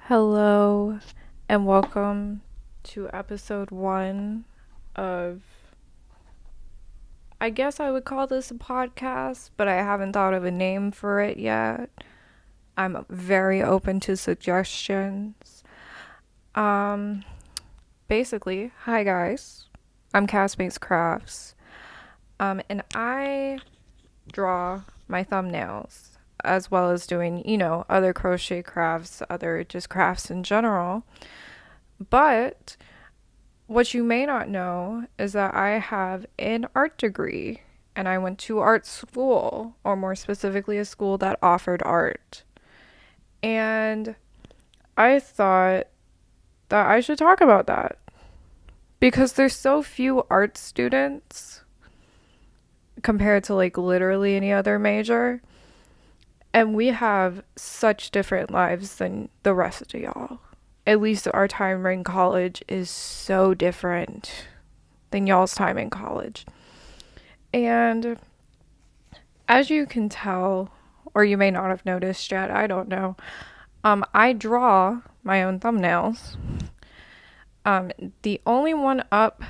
Hello and welcome to episode 1 of, I guess I would call this a podcast, but I haven't thought of a name for it yet. I'm very open to suggestions. Um, Basically, hi guys, I'm Castmates Crafts, and I draw my thumbnails as well as doing, other crochet crafts, other just crafts in general. But what you may not know is that I have an art degree and I went to art school, or more specifically, a school that offered art. And I thought that I should talk about that because there's so few art students compared to like literally any other major. And we have such different lives than the rest of y'all. At least our time in college is so different than y'all's time in college. And as you can tell, or you may not have noticed yet, I don't know, I draw my own thumbnails. The only one up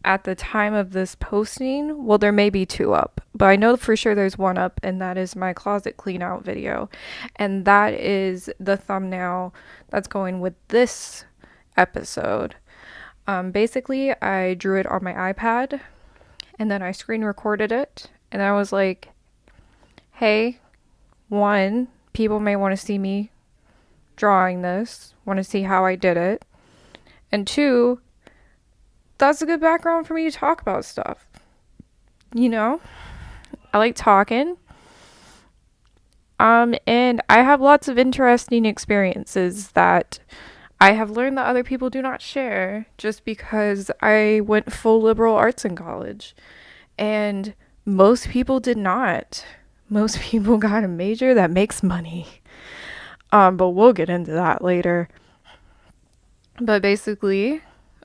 at the time of this posting, well, there may be two up, but I know for sure there's one up, and that is my closet clean out video. And that is the thumbnail that's going with this episode. Basically, I drew it on my iPad and then I screen recorded it. And I was like, hey, one, people may want to see me drawing this, want to see how I did it. And two, that's a good background for me to talk about stuff. You know, I like talking. And I have lots of interesting experiences that I have learned that other people do not share just because I went full liberal arts in college. And most people did not. Most people got a major that makes money. But we'll get into that later. But basically,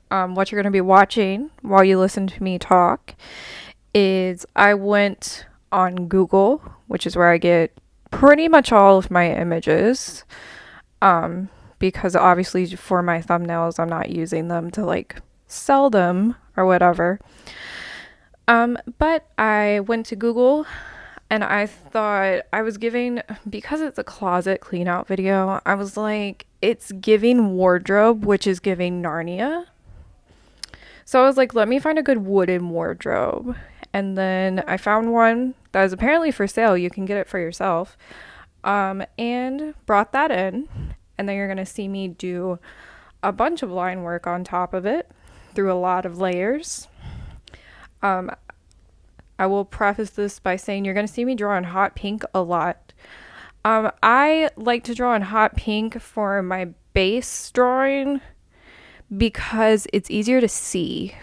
what you're going to be watching while you listen to me talk is I went on Google, which is where I get pretty much all of my images. Because obviously for my thumbnails, I'm not using them to like sell them or whatever. But I went to Google and I thought I was giving, because it's a closet clean out video, I was like, it's giving wardrobe, which is giving Narnia. So I was like, let me find a good wooden wardrobe. And then I found one that is apparently for sale. You can get it for yourself. And brought that in. And then you're going to see me do a bunch of line work on top of it through a lot of layers. I will preface this by saying you're going to see me draw in hot pink a lot. I like to draw in hot pink for my base drawing because it's easier to see.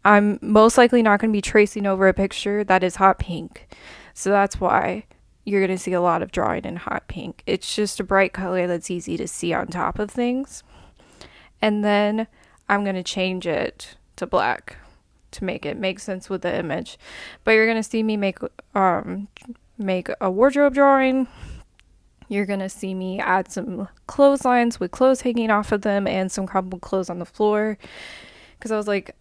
I'm most likely not going to be tracing over a picture that is hot pink. So that's why you're going to see a lot of drawing in hot pink. It's just a bright color that's easy to see on top of things. And then I'm going to change it to black to make it make sense with the image. But you're going to see me make a wardrobe drawing. You're going to see me add some clotheslines with clothes hanging off of them and some crumpled clothes on the floor. Because I was like,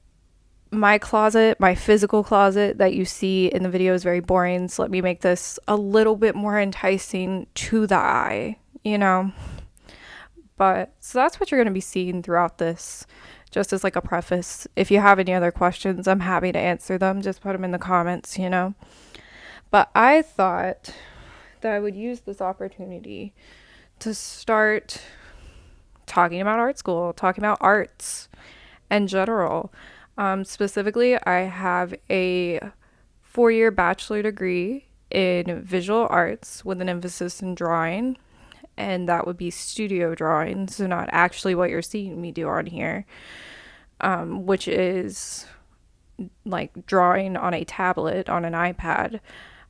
my closet, my physical closet that you see in the video is very boring. So let me make this a little bit more enticing to the eye, you know? But so that's what you're going to be seeing throughout this, just as like a preface. If you have any other questions, I'm happy to answer them. Just put them in the comments, you know? But I thought that I would use this opportunity to start talking about art school, talking about arts in general. Specifically, I have a 4-year bachelor degree in visual arts with an emphasis in drawing, and that would be studio drawing, so not actually what you're seeing me do on here, which is like drawing on a tablet, on an iPad.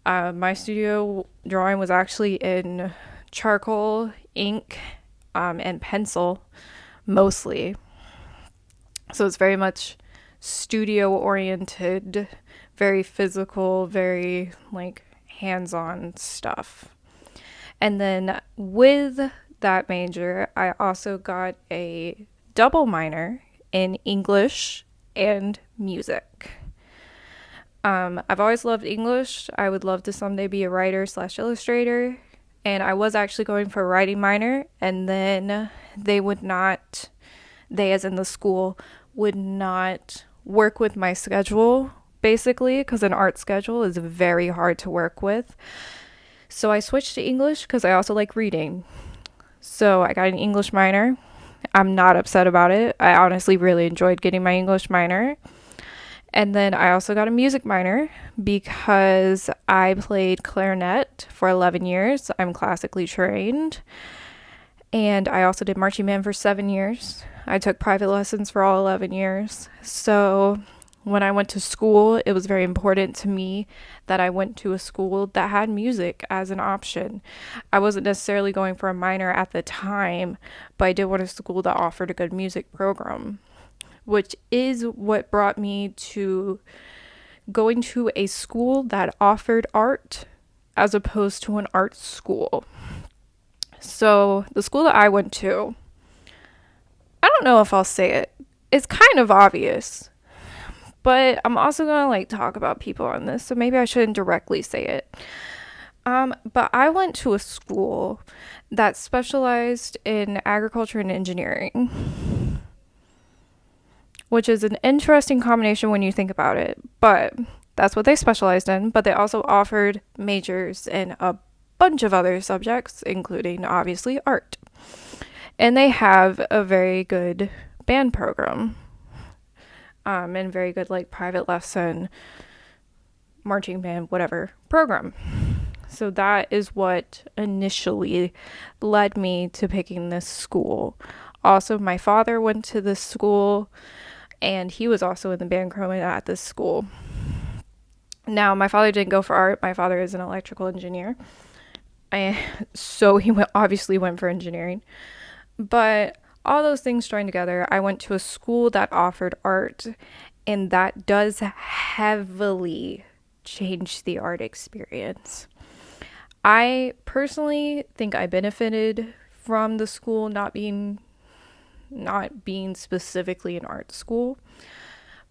My studio drawing was actually in charcoal, ink, and pencil, mostly. So it's very much studio oriented, very physical, very like hands-on stuff. And then with that major, I also got a double minor in English and music. I've always loved English. I would love to someday be a writer slash illustrator. And I was actually going for a writing minor, and then they would not, they as in the school, would not work with my schedule, basically, because an art schedule is very hard to work with. So I switched to English because I also like reading. So I got an English minor. I'm not upset about it. I honestly really enjoyed getting my English minor. And then I also got a music minor because I played clarinet for 11 years. I'm classically trained. And I also did marching band for 7 years. I took private lessons for all 11 years. So when I went to school, it was very important to me that I went to a school that had music as an option. I wasn't necessarily going for a minor at the time, but I did want a school that offered a good music program, which is what brought me to going to a school that offered art as opposed to an art school. So the school that I went to, I don't know if I'll say it. It's kind of obvious, but I'm also going to like talk about people on this, so maybe I shouldn't directly say it. But I went to a school that specialized in agriculture and engineering, which is an interesting combination when you think about it. But that's what they specialized in. But they also offered majors in a bunch of other subjects, including obviously art. And they have a very good band program, and very good like private lesson, marching band, whatever program. So that is what initially led me to picking this school. Also, my father went to this school, and he was also in the band program at this school. Now, my father didn't go for art. My father is an electrical engineer. So he obviously went for engineering. But all those things joined together, I went to a school that offered art, and that does heavily change the art experience. I personally think I benefited from the school not being specifically an art school,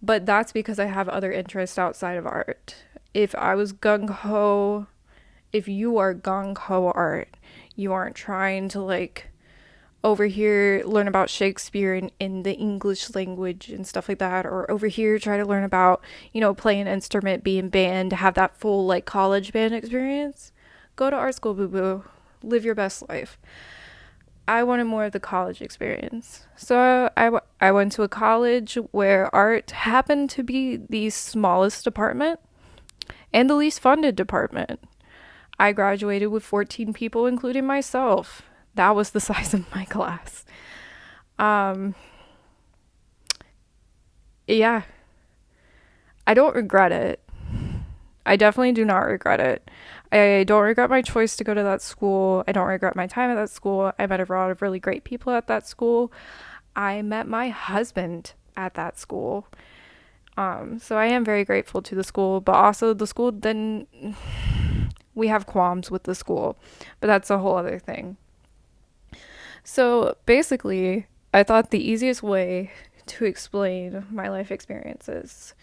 but that's because I have other interests outside of art. If I was gung ho, if you are gung ho art, you aren't trying to like over here learn about Shakespeare in the English language and stuff like that, or over here try to learn about, play an instrument, be in band, have that full like college band experience, go to art school, boo boo, live your best life. I wanted more of the college experience. So I went to a college where art happened to be the smallest department and the least funded department. I graduated with 14 people, including myself. That was the size of my class. Yeah, I don't regret it. I definitely do not regret it. I don't regret my choice to go to that school. I don't regret my time at that school. I met a lot of really great people at that school. I met my husband at that school. So I am very grateful to the school, but also the school didn't, we have qualms with the school, but that's a whole other thing. So basically, I thought the easiest way to explain my life experiences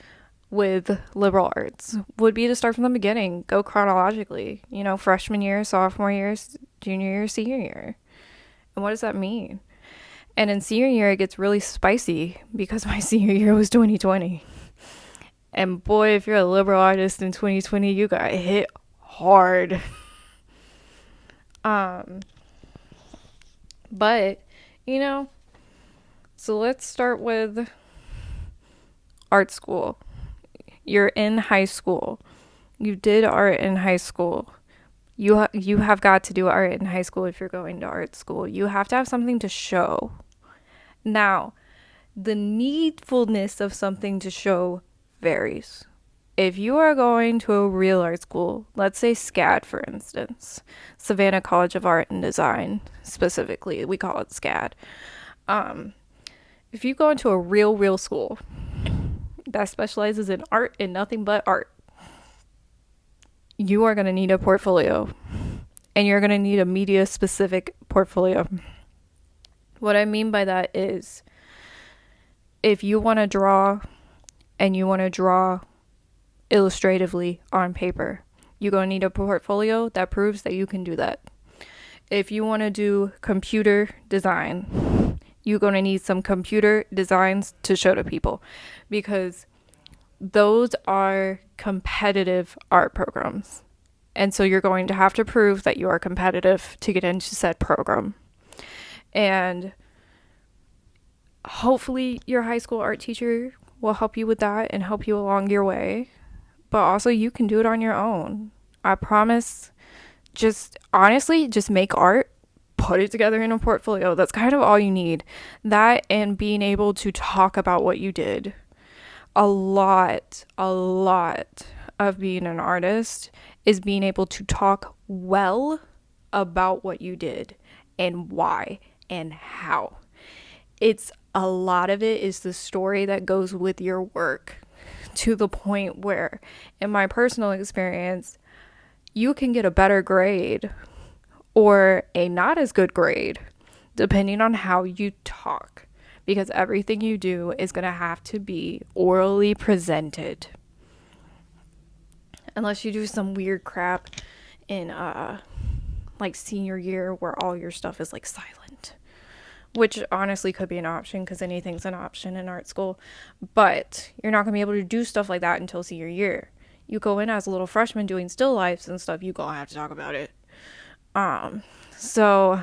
with liberal arts would be to start from the beginning, go chronologically, freshman year, sophomore year, junior year, senior year. And what does that mean? And in senior year, it gets really spicy because my senior year was 2020. And boy, if you're a liberal artist in 2020, you got hit hard. But, so let's start with art school. You're in high school. You did art in high school. You have got to do art in high school if you're going to art school. You have to have something to show. Now, the needfulness of something to show varies. If you are going to a real art school, let's say SCAD, for instance, Savannah College of Art and Design, specifically, we call it SCAD. If you go into a real school that specializes in art and nothing but art, you are going to need a portfolio, and you're going to need a media specific portfolio. What I mean by that is if you want to draw and you want to draw illustratively on paper, you're going to need a portfolio that proves that you can do that. If you want to do computer design, you're going to need some computer designs to show to people, because those are competitive art programs. And so you're going to have to prove that you are competitive to get into said program. And hopefully your high school art teacher will help you with that and help you along your way. But also you can do it on your own. I promise. Just honestly, just make art, put it together in a portfolio. That's kind of all you need. That and being able to talk about what you did. A lot of being an artist is being able to talk well about what you did and why and how. It's a lot of it is the story that goes with your work, to the point where, in my personal experience, you can get a better grade or a not as good grade depending on how you talk, because everything you do is going to have to be orally presented. Unless you do some weird crap in like senior year where all your stuff is like silent, which honestly could be an option because anything's an option in art school. But you're not going to be able to do stuff like that until senior year. You go in as a little freshman doing still lifes and stuff, you gonna have to talk about it. So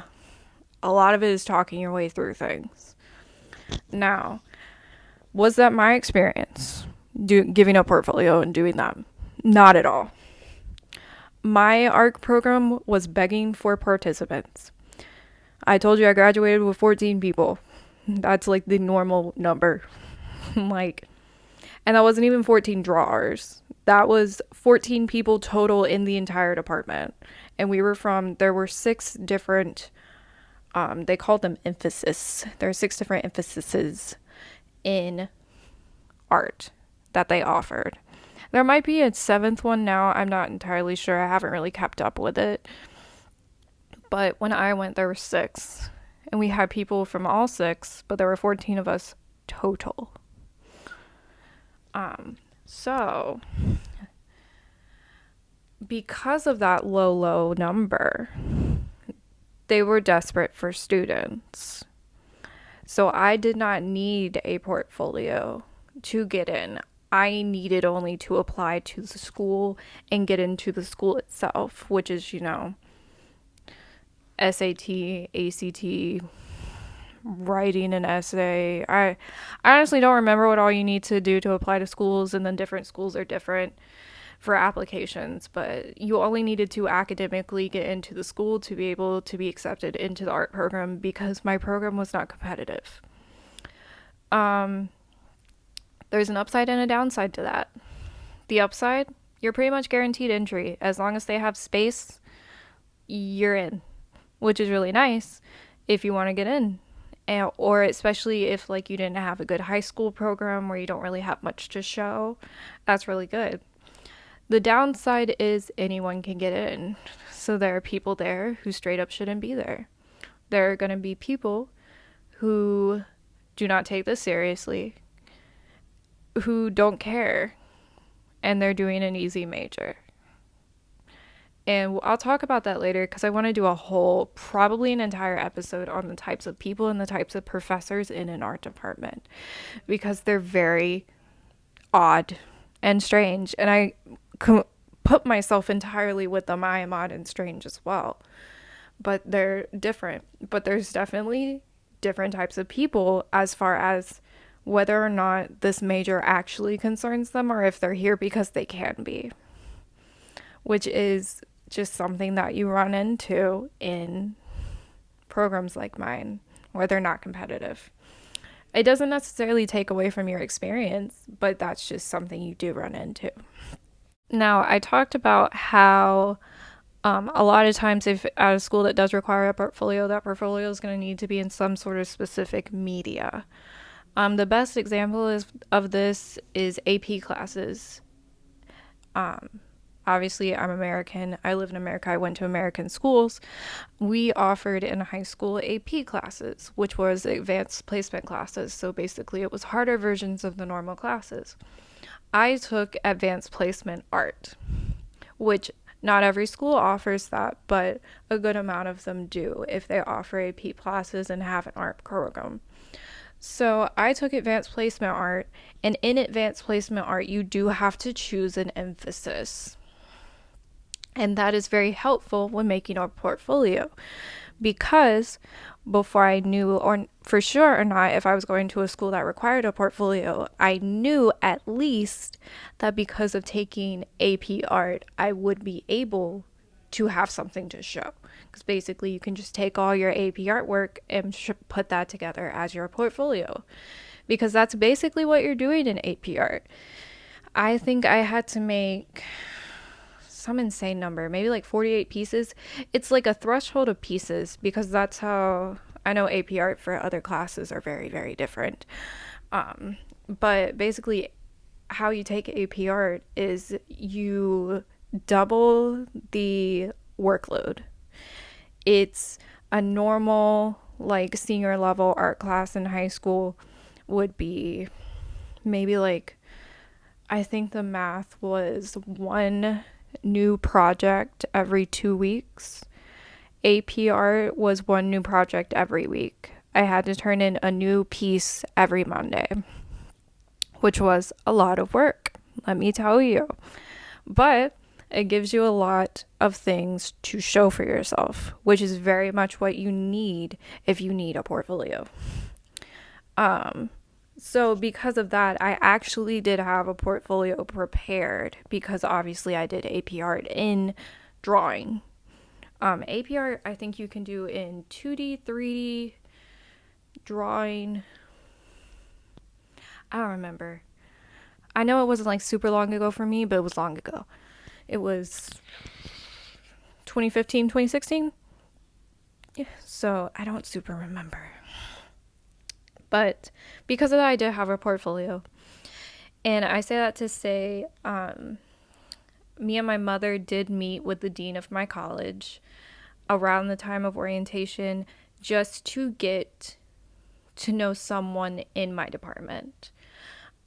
a lot of it is talking your way through things. Now, was that my experience giving a portfolio and doing that? Not at all. My art program was begging for participants. I told you I graduated with 14 people. That's like the normal number. And that wasn't even 14 drawers. That was 14 people total in the entire department. And there were 6 different, they called them emphasis. There are 6 different emphases in art that they offered. There might be a 7th one now. I'm not entirely sure. I haven't really kept up with it. But when I went, there were 6. And we had people from all 6, but there were 14 of us total. So because of that low number, they were desperate for students. So I did not need a portfolio to get in. I needed only to apply to the school and get into the school itself, which is, SAT, ACT, writing an essay. I honestly don't remember what all you need to do to apply to schools, and then different schools are different for applications, but you only needed to academically get into the school to be able to be accepted into the art program, because my program was not competitive. There's an upside and a downside to that. The upside, you're pretty much guaranteed entry. As long as they have space, you're in, which is really nice if you want to get in. Or especially if you didn't have a good high school program where you don't really have much to show. That's really good. The downside is anyone can get in. So there are people there who straight up shouldn't be there. There are going to be people who do not take this seriously, who don't care, and they're doing an easy major. And I'll talk about that later, because I want to do probably an entire episode on the types of people and the types of professors in an art department, because they're very odd and strange. And I put myself entirely with them. I am odd and strange as well. But they're different. But there's definitely different types of people as far as whether or not this major actually concerns them, or if they're here because they can be. Which is just something that you run into in programs like mine, where they're not competitive. It doesn't necessarily take away from your experience, but that's just something you do run into. Now, I talked about how a lot of times if at a school that does require a portfolio, that portfolio is going to need to be in some sort of specific media. The best example of this is AP classes. obviously I'm American. I live in America. I went to American schools. We offered in high school AP classes, which was advanced placement classes. So basically, it was harder versions of the normal classes. I took advanced placement art, which not every school offers that, but a good amount of them do if they offer AP classes and have an art program. So I took advanced placement art, and in advanced placement art, you do have to choose an emphasis. And that is very helpful when making a portfolio because before I knew or for sure or not if I was going to a school that required a portfolio, I knew at least that because of taking AP art, I would be able to have something to show. Because basically, you can just take all your AP artwork and put that together as your portfolio. Because that's basically what you're doing in AP art. I think I had to make some insane number, maybe like 48 pieces. It's like a threshold of pieces because that's how I know AP art for other classes are very, very different. But basically, how you take AP art is you double the workload. It's a normal, like, senior level art class in high school would be maybe like, I think the math was one new project every 2 weeks. AP art was one new project every week. I had to turn in a new piece every Monday, which was a lot of work, let me tell you. But it gives you a lot of things to show for yourself, which is very much what you need if you need a portfolio. So because of that, I actually did have a portfolio prepared because obviously I did AP art in drawing. AP art, I think you can do in 2D, 3D, drawing. I don't remember. I know it wasn't like super long ago for me, but it was long ago. It was 2015, 2016. Yeah, so I don't super remember. But because of that, I did have a portfolio. And I say that to say, me and my mother did meet with the dean of my college around the time of orientation just to get to know someone in my department.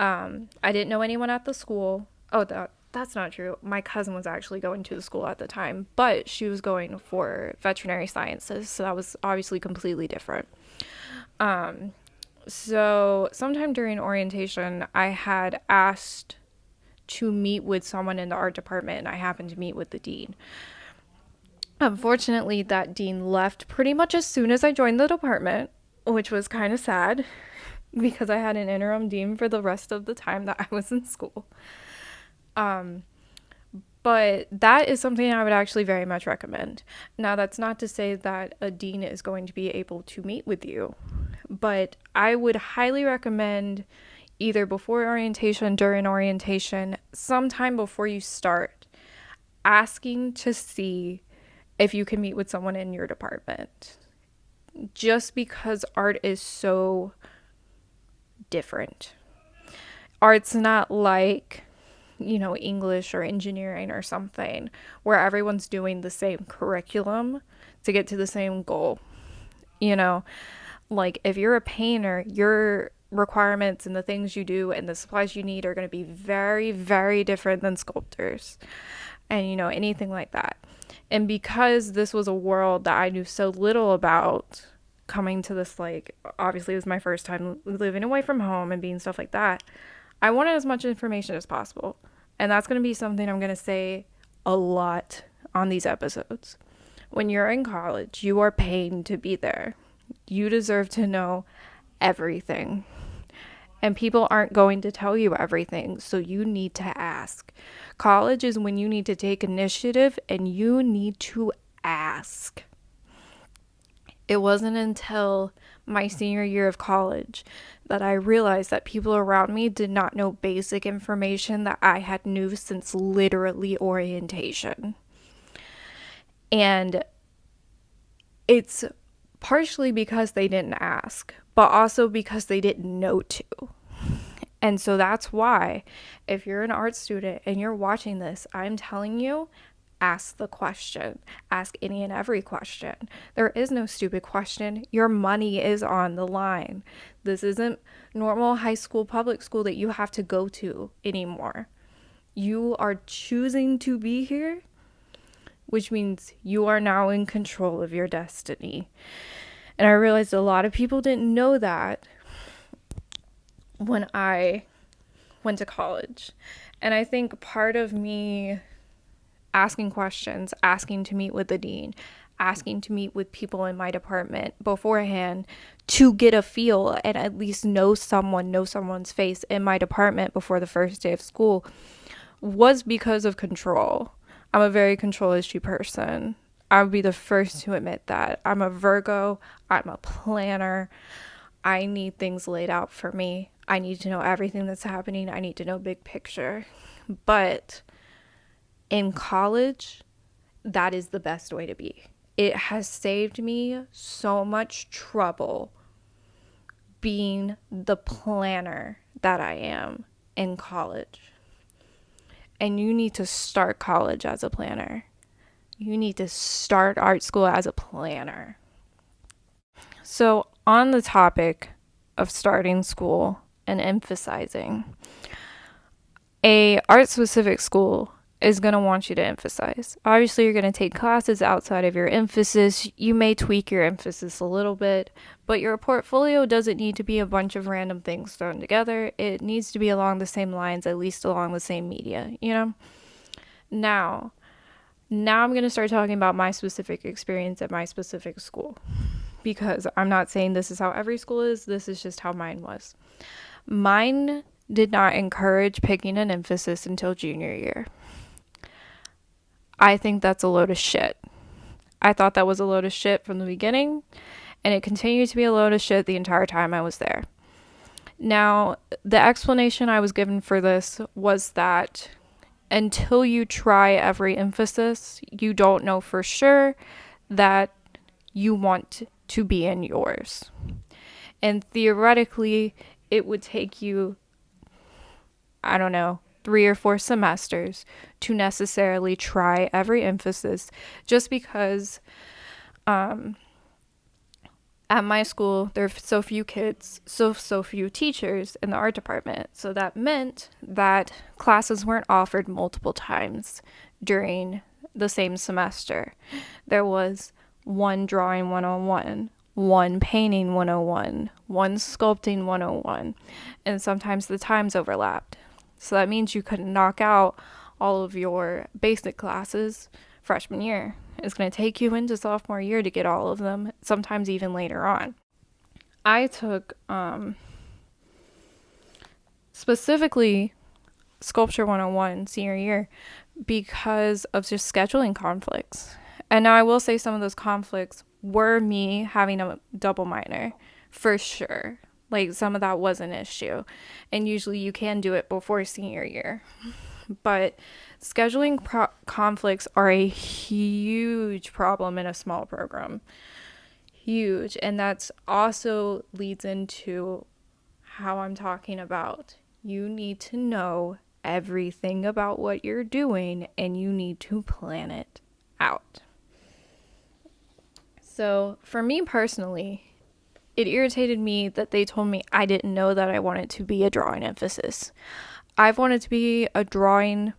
I didn't know anyone at the school. Oh, that's not true. My cousin was actually going to the school at the time, but she was going for veterinary sciences, so that was obviously completely different. So sometime during orientation, I had asked to meet with someone in the art department, and I happened to meet with the dean. Unfortunately, that dean left pretty much as soon as I joined the department, which was kind of sad because I had an interim dean for the rest of the time that I was in school. But that is something I would actually very much recommend. Now, that's not to say that a dean is going to be able to meet with you, but I would highly recommend either before orientation, during orientation, sometime before you start, asking to see if you can meet with someone in your department. Just because art is so different. Art's not like, English or engineering or something where everyone's doing the same curriculum to get to the same goal. Like if you're a painter, your requirements and the things you do and the supplies you need are going to be very, very different than sculptors and, anything like that. And because this was a world that I knew so little about, coming to this, like, obviously it was my first time living away from home and being stuff like that, I wanted as much information as possible. And that's going to be something I'm going to say a lot on these episodes. When you're in college, you are paying to be there. You deserve to know everything. And people aren't going to tell you everything, so you need to ask. College is when you need to take initiative and you need to ask. It wasn't until my senior year of college that I realized that people around me did not know basic information that I had knew since literally orientation. And it's partially because they didn't ask, but also because they didn't know to. And so that's why, if you're an art student and you're watching this, I'm telling you, ask the question. Ask any and every question. There is no stupid question. Your money is on the line. This isn't normal high school, public school that you have to go to anymore. You are choosing to be here, which means you are now in control of your destiny. And I realized a lot of people didn't know that when I went to college. And I think part of me asking questions, asking to meet with the dean, asking to meet with people in my department beforehand to get a feel and at least know someone's face in my department before the first day of school was because of control. I'm a very control issue person. I would be the first to admit that. I'm a Virgo. I'm a planner. I need things laid out for me. I need to know everything that's happening. I need to know big picture. But in college, that is the best way to be. It has saved me so much trouble being the planner that I am in college. And you need to start college as a planner. You need to start art school as a planner. So, on the topic of starting school and emphasizing, a art specific school is going to want you to emphasize. Obviously, you're going to take classes outside of your emphasis. You may tweak your emphasis a little bit, but your portfolio doesn't need to be a bunch of random things thrown together. It needs to be along the same lines, at least along the same media, you know? Now I'm going to start talking about my specific experience at my specific school, because I'm not saying this is how every school is. This is just how mine was. Mine did not encourage picking an emphasis until junior year. I think that's a load of shit. I thought that was a load of shit from the beginning, and it continued to be a load of shit the entire time I was there. Now, the explanation I was given for this was that until you try every emphasis, you don't know for sure that you want to be in yours. And theoretically, it would take you, 3 or 4 semesters to necessarily try every emphasis, just because at my school there are so few kids, so few teachers in the art department. So that meant that classes weren't offered multiple times during the same semester. There was one drawing 101, one painting 101, one sculpting 101, and sometimes the times overlapped. So that means you couldn't knock out all of your basic classes freshman year. It's going to take you into sophomore year to get all of them, sometimes even later on. I took specifically Sculpture 101 senior year because of just scheduling conflicts. And now I will say some of those conflicts were me having a double minor, for sure. Like, some of that was an issue. And usually you can do it before senior year. But scheduling conflicts are a huge problem in a small program. Huge. And that's also leads into how I'm talking about. You need to know everything about what you're doing, and you need to plan it out. So for me personally, it irritated me that they told me I didn't know that I wanted to be a drawing emphasis. I've wanted to be a drawing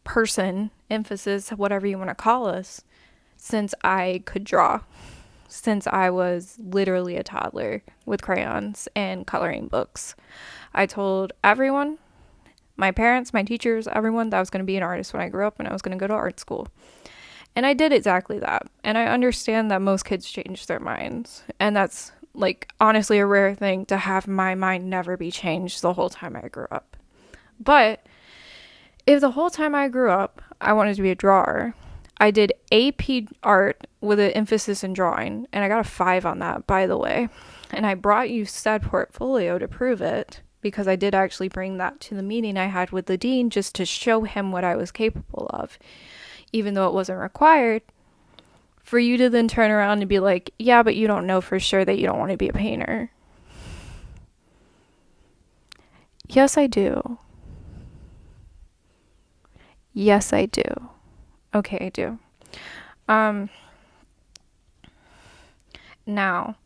person, emphasis, whatever you want to call us, since I could draw. Since I was literally a toddler with crayons and coloring books. I told everyone, my parents, my teachers, everyone, that I was going to be an artist when I grew up and I was going to go to art school. And I did exactly that. And I understand that most kids change their minds. And that's, like, honestly a rare thing to have my mind never be changed the whole time I grew up. But if the whole time I grew up, I wanted to be a drawer, I did AP art with an emphasis in drawing. And I got a 5 on that, by the way. And I brought you said portfolio to prove it, because I did actually bring that to the meeting I had with the dean just to show him what I was capable of, even though it wasn't required. For you to then turn around and be like, yeah, but you don't know for sure that you don't want to be a painter. Yes, I do. Yes, I do. Okay, I do. Um, Now,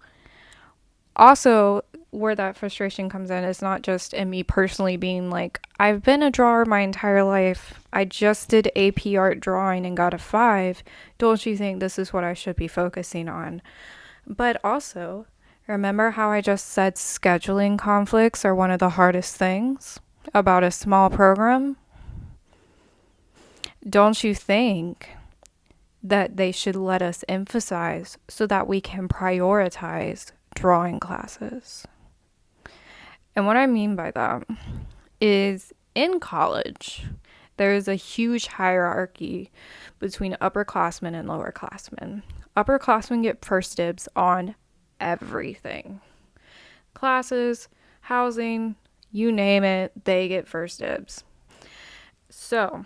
also, where that frustration comes in is not just in me personally being like, I've been a drawer my entire life. I just did AP art drawing and got a 5. Don't you think this is what I should be focusing on? But also, remember how I just said scheduling conflicts are one of the hardest things about a small program? Don't you think that they should let us emphasize so that we can prioritize drawing classes? And what I mean by that is in college, there is a huge hierarchy between upperclassmen and lowerclassmen. Upperclassmen get first dibs on everything: classes, housing, you name it, they get first dibs. So,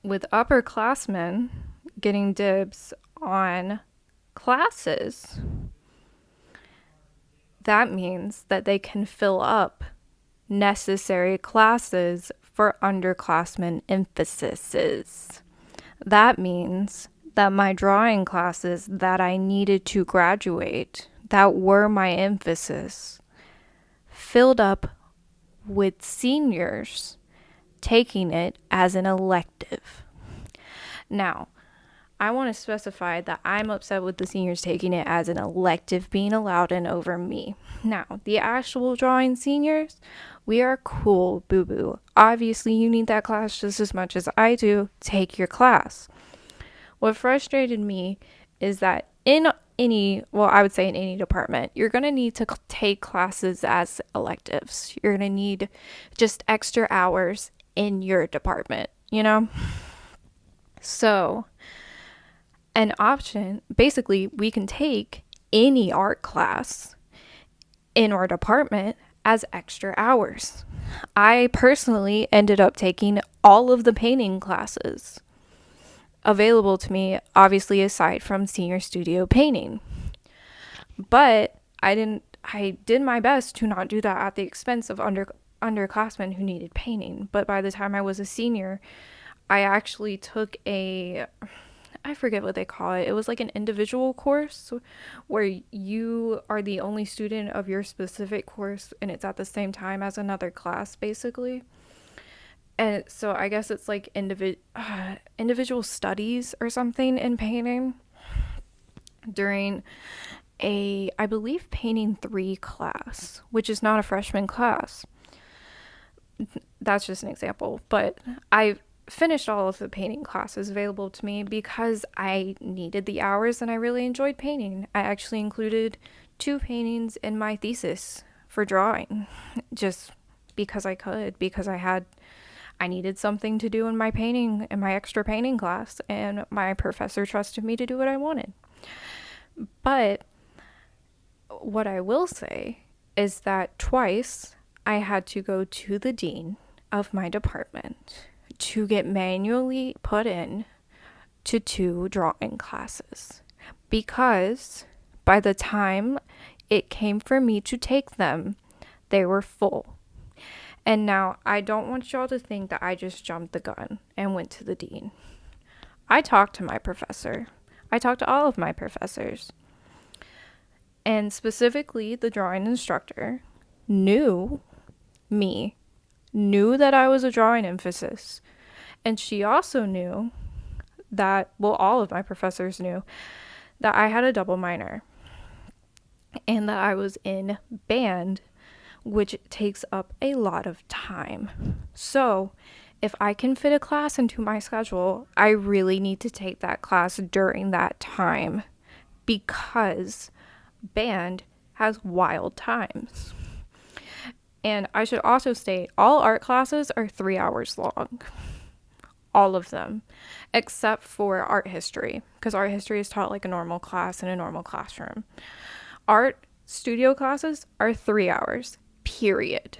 with upperclassmen getting dibs on classes, that means that they can fill up necessary classes for underclassmen emphases. That means that my drawing classes that I needed to graduate, that were my emphasis, filled up with seniors taking it as an elective. Now, I want to specify that I'm upset with the seniors taking it as an elective being allowed in over me. Now, the actual drawing seniors, we are cool, boo boo. Obviously, you need that class just as much as I do. Take your class. What frustrated me is that in I would say in any department, you're going to need to take classes as electives. You're going to need just extra hours in your department, you know? So, an option, basically, we can take any art class in our department as extra hours. I personally ended up taking all of the painting classes available to me, obviously aside from senior studio painting. But I did my best to not do that at the expense of underclassmen who needed painting. But by the time I was a senior, I actually took I forget what they call it. It was like an individual course where you are the only student of your specific course and it's at the same time as another class, basically. And so I guess it's like individual studies or something in painting during I believe, painting 3 class, which is not a freshman class. That's just an example. But I finished all of the painting classes available to me because I needed the hours and I really enjoyed painting. I actually included 2 paintings in my thesis for drawing, just because I could, because I needed something to do in my extra painting class, and my professor trusted me to do what I wanted. But what I will say is that twice I had to go to the dean of my department to get manually put in to 2 drawing classes, because by the time it came for me to take them, they were full. And now I don't want y'all to think that I just jumped the gun and went to the dean. I talked to my professor. I talked to all of my professors. And specifically, the drawing instructor knew me, knew that I was a drawing emphasis. And she also knew that, well, all of my professors knew that I had a double minor and that I was in band, which takes up a lot of time. So, if I can fit a class into my schedule, I really need to take that class during that time, because band has wild times. And I should also state, all art classes are 3 hours long. All of them, except for art history, because art history is taught like a normal class in a normal classroom. Art studio classes are 3 hours, period.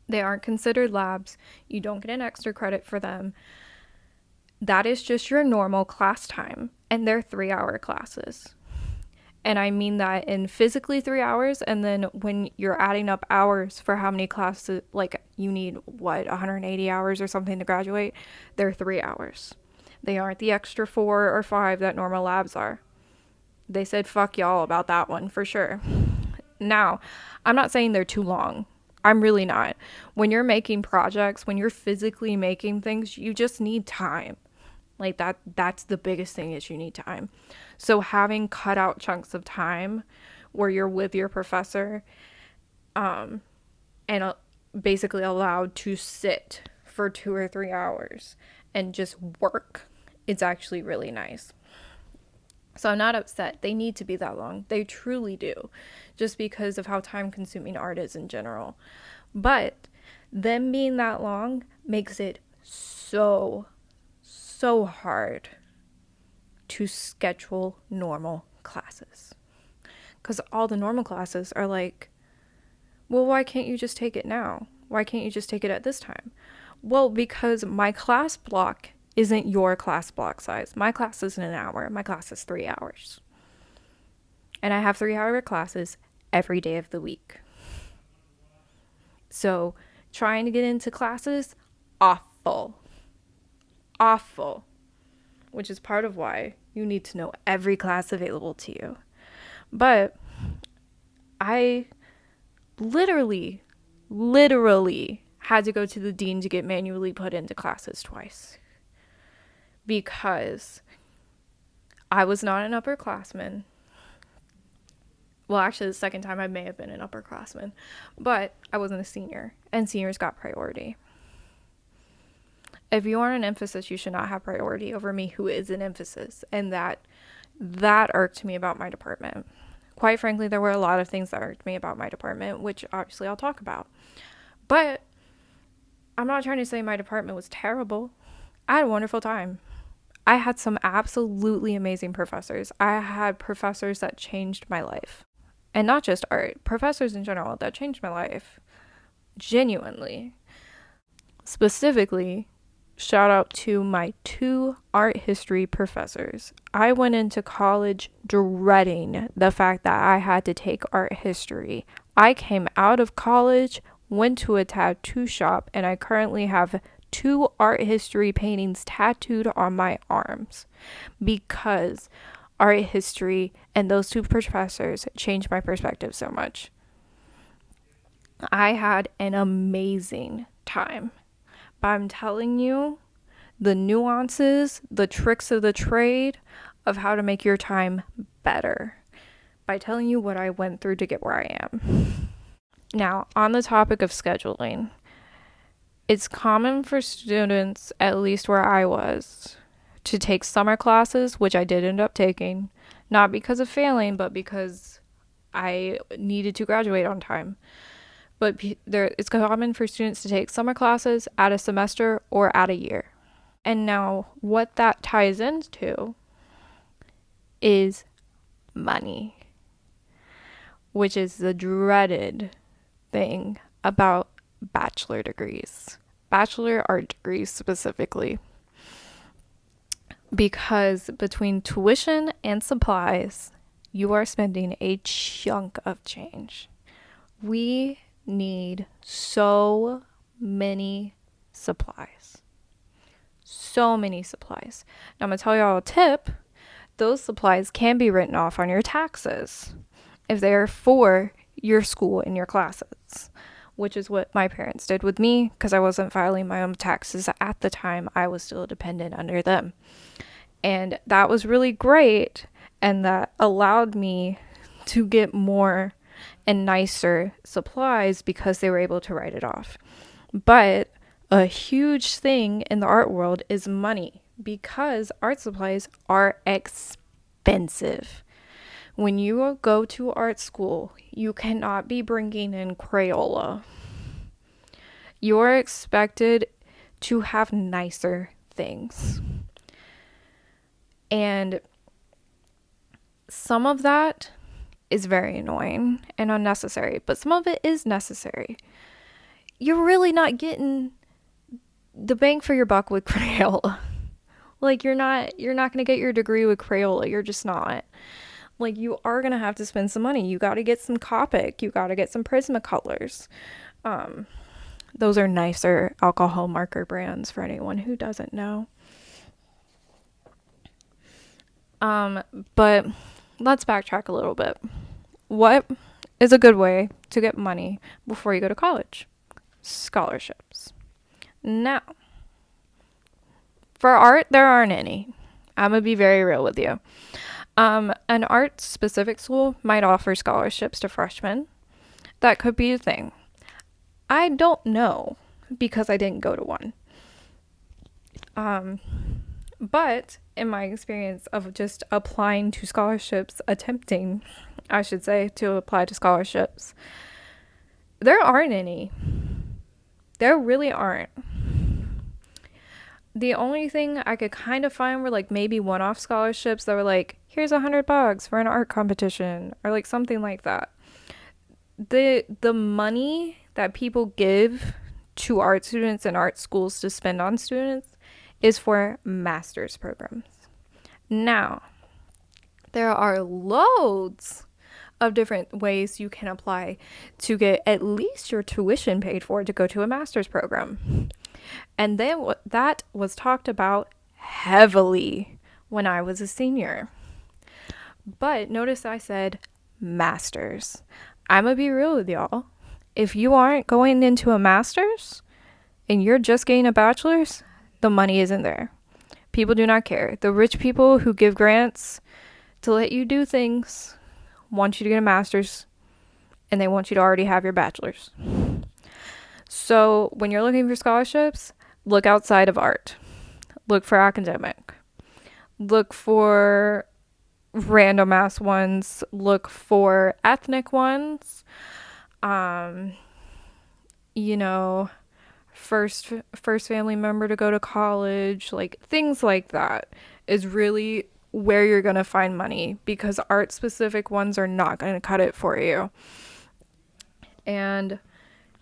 They aren't considered labs. You don't get an extra credit for them. That is just your normal class time, and they're 3-hour classes. And I mean that in physically 3 hours. And then when you're adding up hours for how many classes, like you need 180 hours or something to graduate, they're 3 hours. They aren't the extra 4 or 5 that normal labs are. They said fuck y'all about that one for sure. Now, I'm not saying they're too long. I'm really not. When you're making projects, when you're physically making things, you just need time. Like that's the biggest thing, is you need time. So having cut out chunks of time where you're with your professor, and basically allowed to sit for 2 or 3 hours and just work, it's actually really nice. So I'm not upset. They need to be that long. They truly do, just because of how time consuming art is in general. But them being that long makes it so hard to schedule normal classes. Because all the normal classes are like, well, why can't you just take it now? Why can't you just take it at this time? Well, because my class block isn't your class block size. My class isn't an hour. My class is 3 hours. And I have 3-hour classes every day of the week. So trying to get into classes, awful. Awful. Which is part of why you need to know every class available to you. But I literally had to go to the dean to get manually put into classes twice. Because I was not an upperclassman. Well, actually, the second time I may have been an upperclassman. But I wasn't a senior. And seniors got priority. If you aren't an emphasis, you should not have priority over me, who is an emphasis. And that irked me about my department. Quite frankly, there were a lot of things that irked me about my department, which obviously I'll talk about. But I'm not trying to say my department was terrible. I had a wonderful time. I had some absolutely amazing professors. I had professors that changed my life. And not just art, professors in general that changed my life. Genuinely. Specifically, shout out to my 2 art history professors. I went into college dreading the fact that I had to take art history. I came out of college, went to a tattoo shop, and I currently have 2 art history paintings tattooed on my arms because art history and those 2 professors changed my perspective so much. I had an amazing time. But I'm telling you, the nuances, the tricks of the trade of how to make your time better by telling you what I went through to get where I am. Now, on the topic of scheduling, it's common for students, at least where I was, to take summer classes, which I did end up taking, not because of failing, but because I needed to graduate on time. But it's common for students to take summer classes, add a semester, or add a year. And now what that ties into is money, which is the dreaded thing about bachelor degrees. Bachelor art degrees specifically. Because between tuition and supplies, you are spending a chunk of change. We need so many supplies. So many supplies. Now I'm going to tell y'all a tip. Those supplies can be written off on your taxes if they're for your school and your classes, which is what my parents did with me because I wasn't filing my own taxes at the time. I was still dependent under them. And that was really great, and that allowed me to get more and nicer supplies because they were able to write it off. But a huge thing in the art world is money, because art supplies are expensive. When you go to art school, you cannot be bringing in Crayola. You're expected to have nicer things. And some of that is very annoying and unnecessary, but some of it is necessary. You're really not getting the bang for your buck with Crayola. Like, you're not going to get your degree with Crayola. You're just not. Like, you are going to have to spend some money. You got to get some Copic. You got to get some Prismacolors. Um, those are nicer alcohol marker brands for anyone who doesn't know. But let's backtrack a little bit. What is a good way to get money before you go to college? Scholarships. Now, for art, there aren't any. I'm going to be very real with you. An art specific school might offer scholarships to freshmen. That could be a thing. I don't know because I didn't go to one. But in my experience of just applying to scholarships, attempting, I should say, to apply to scholarships, there aren't any. There really aren't. The only thing I could kind of find were like maybe one-off scholarships that were like, here's $100 for an art competition or like something like that. The money that people give to art students and art schools to spend on students is for master's programs. Now, there are loads of different ways you can apply to get at least your tuition paid for to go to a master's program. And then that was talked about heavily when I was a senior. But notice I said master's. I'm going to be real with y'all. If you aren't going into a master's and you're just getting a bachelor's, the money isn't there. People do not care. The rich people who give grants to let you do things want you to get a master's, and they want you to already have your bachelor's. So when you're looking for scholarships, look outside of art. Look for academic. Look for random ass ones. Look for ethnic ones. First family member to go to college, like things like that is really where you're going to find money, because art specific ones are not going to cut it for you. And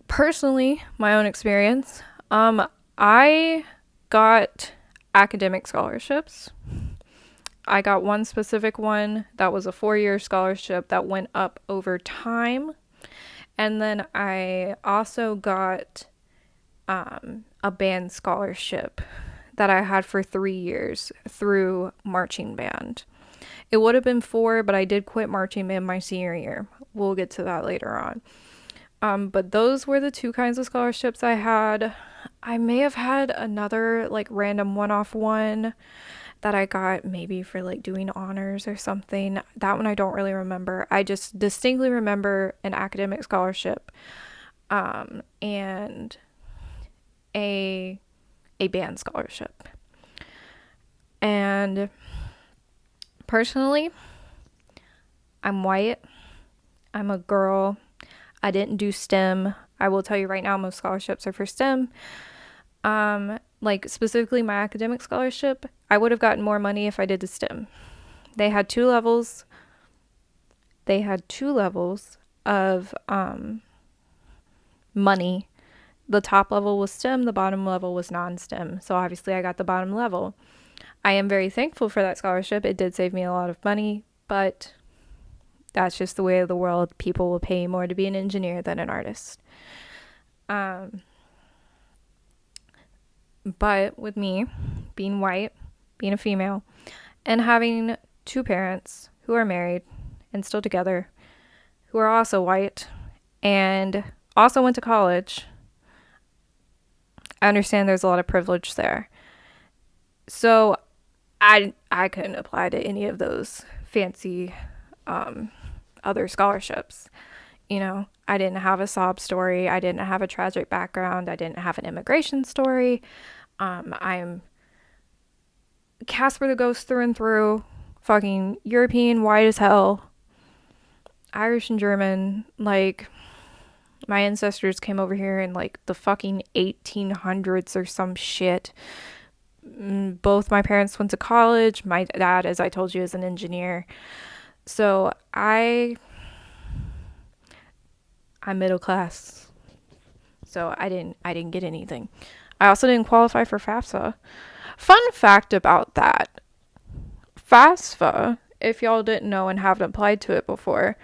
personally, my own experience, I got academic scholarships. I got one specific one that was a 4-year scholarship that went up over time. And then I also got a band scholarship that I had for 3 years through marching band. It would have been 4, but I did quit marching band my senior year. We'll get to that later on. But those were the 2 kinds of scholarships I had. I may have had another like random one-off one that I got maybe for like doing honors or something. That one I don't really remember. I just distinctly remember an academic scholarship and a band scholarship. And personally, I'm white. I'm a girl. I didn't do STEM. I will tell you right now, most scholarships are for STEM. Like specifically my academic scholarship, I would have gotten more money if I did the STEM. They had 2 levels. They had 2 levels of money. The top level was STEM, the bottom level was non-STEM. So obviously I got the bottom level. I am very thankful for that scholarship. It did save me a lot of money, but that's just the way of the world. People will pay more to be an engineer than an artist. But with me being white, being a female, and having 2 parents who are married and still together, who are also white and also went to college, I understand there's a lot of privilege there. So I couldn't apply to any of those fancy other scholarships. I didn't have a sob story. I didn't have a tragic background. I didn't have an immigration story. I'm Casper the Ghost through and through. Fucking European, white as hell. Irish and German. Like, my ancestors came over here in like the fucking 1800s or some shit. Both my parents went to college. My dad, as I told you, is an engineer. So I'm middle class. So I didn't get anything. I also didn't qualify for FAFSA. Fun fact about that. FAFSA if y'all didn't know and haven't applied to it before,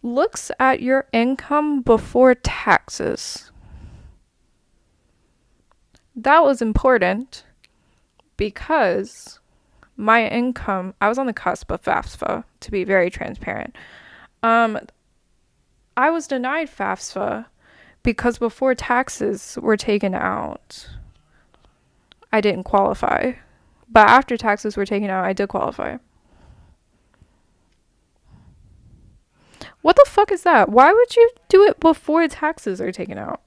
looks at your income before taxes. That was important because my income, I was on the cusp of FAFSA, to be very transparent. I was denied FAFSA because before taxes were taken out, I didn't qualify. But after taxes were taken out, I did qualify. What the fuck is that? Why would you do it before taxes are taken out?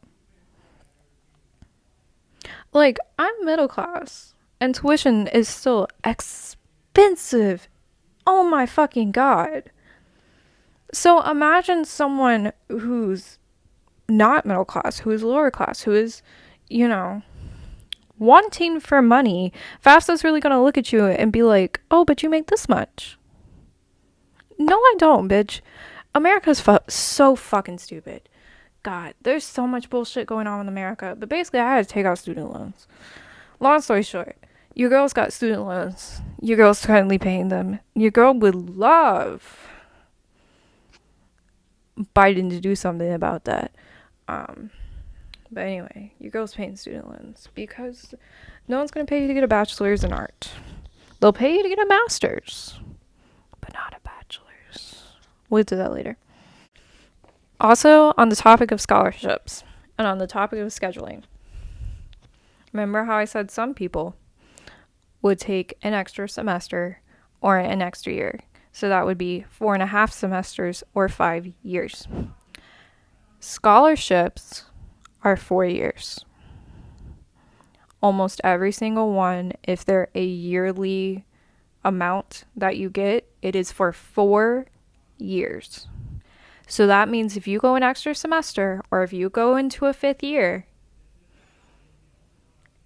Like, I'm middle class, and tuition is still expensive. Oh my fucking god. So imagine someone who's not middle class, who is lower class, who is, you know, wanting for money. FAFSA's really gonna look at you and be like, oh, but you make this much. No, I don't, bitch. America's so fucking stupid. God, there's so much bullshit going on in America. But basically, I had to take out student loans. Long story short, your girl's got student loans. Your girl's currently paying them. Your girl would love Biden to do something about that. But anyway, your girl's paying student loans because no one's going to pay you to get a bachelor's in art. They'll pay you to get a master's, but not a bachelor's. We'll get to that later. Also, on the topic of scholarships and on the topic of scheduling, remember how I said some people would take an extra semester or an extra year? So that would be 4.5 semesters or 5 years. Scholarships are 4 years. Almost every single one, if they're a yearly amount that you get, it is for 4 years. So that means if you go an extra semester or if you go into a 5th year,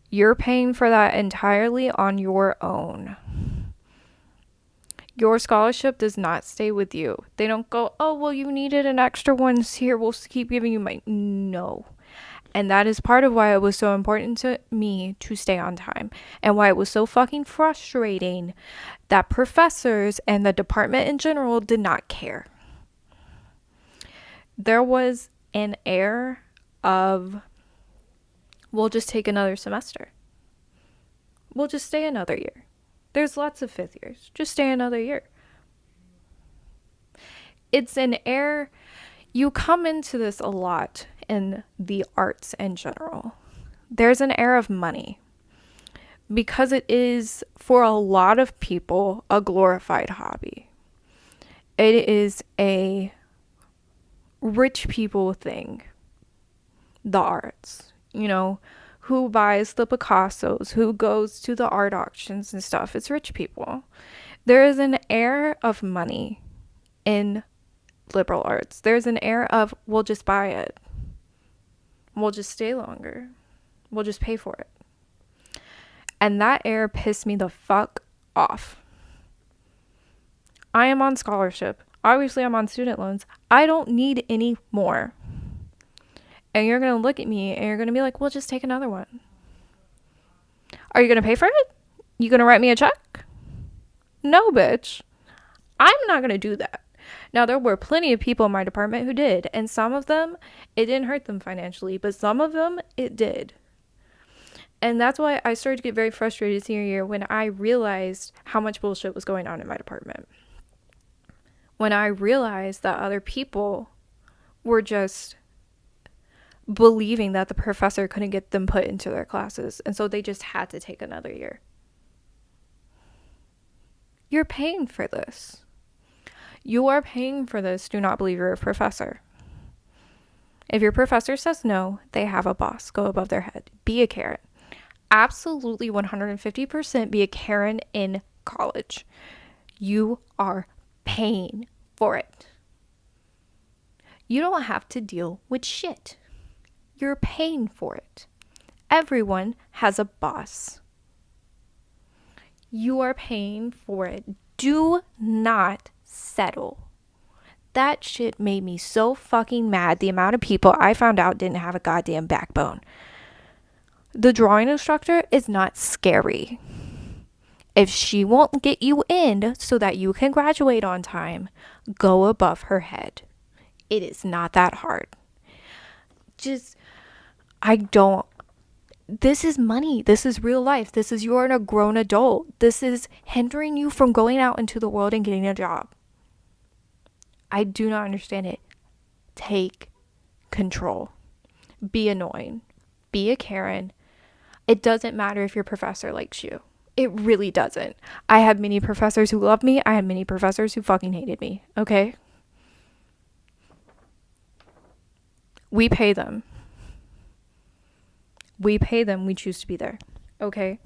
you're paying for that entirely on your own. Your scholarship does not stay with you. They don't go, oh, well, you needed an extra one here. We'll keep giving you money. No. And that is part of why it was so important to me to stay on time. And why it was so fucking frustrating that professors and the department in general did not care. There was an air of, we'll just take another semester. We'll just stay another year. There's lots of 5th years. Just stay another year. It's an air, you come into this a lot in the arts in general. There's an air of money because it is, for a lot of people, a glorified hobby. It is a rich people thing. The arts, you know, who buys the Picassos, who goes to the art auctions and stuff. It's rich people. There is an air of money in liberal arts. There's an air of, we'll just buy it. We'll just stay longer. We'll just pay for it. And that air pissed me the fuck off. I am on scholarship. Obviously, I'm on student loans. I don't need any more. And you're going to look at me and you're going to be like, well, just take another one. Are you going to pay for it? You going to write me a check? No, bitch. I'm not going to do that. Now, there were plenty of people in my department who did. And some of them, it didn't hurt them financially. But some of them, it did. And that's why I started to get very frustrated senior year when I realized how much bullshit was going on in my department. When I realized that other people were just believing that the professor couldn't get them put into their classes. And so they just had to take another year. You're paying for this. You are paying for this. Do not believe you're a professor. If your professor says no, they have a boss. Go above their head. Be a Karen. Absolutely 150% be a Karen in college. You are paying for it. You don't have to deal with shit. You're paying for it. Everyone has a boss. You are paying for it. Do not settle. That shit made me so fucking mad. The amount of people I found out didn't have a goddamn backbone. The drawing instructor is not scary. If she won't get you in so that you can graduate on time, go above her head. It is not that hard. I don't. This is money. This is real life. You're a grown adult. This is hindering you from going out into the world and getting a job. I do not understand it. Take control. Be annoying. Be a Karen. It doesn't matter if your professor likes you. It really doesn't. I had many professors who loved me. I had many professors who fucking hated me. Okay? We pay them. We choose to be there. Okay?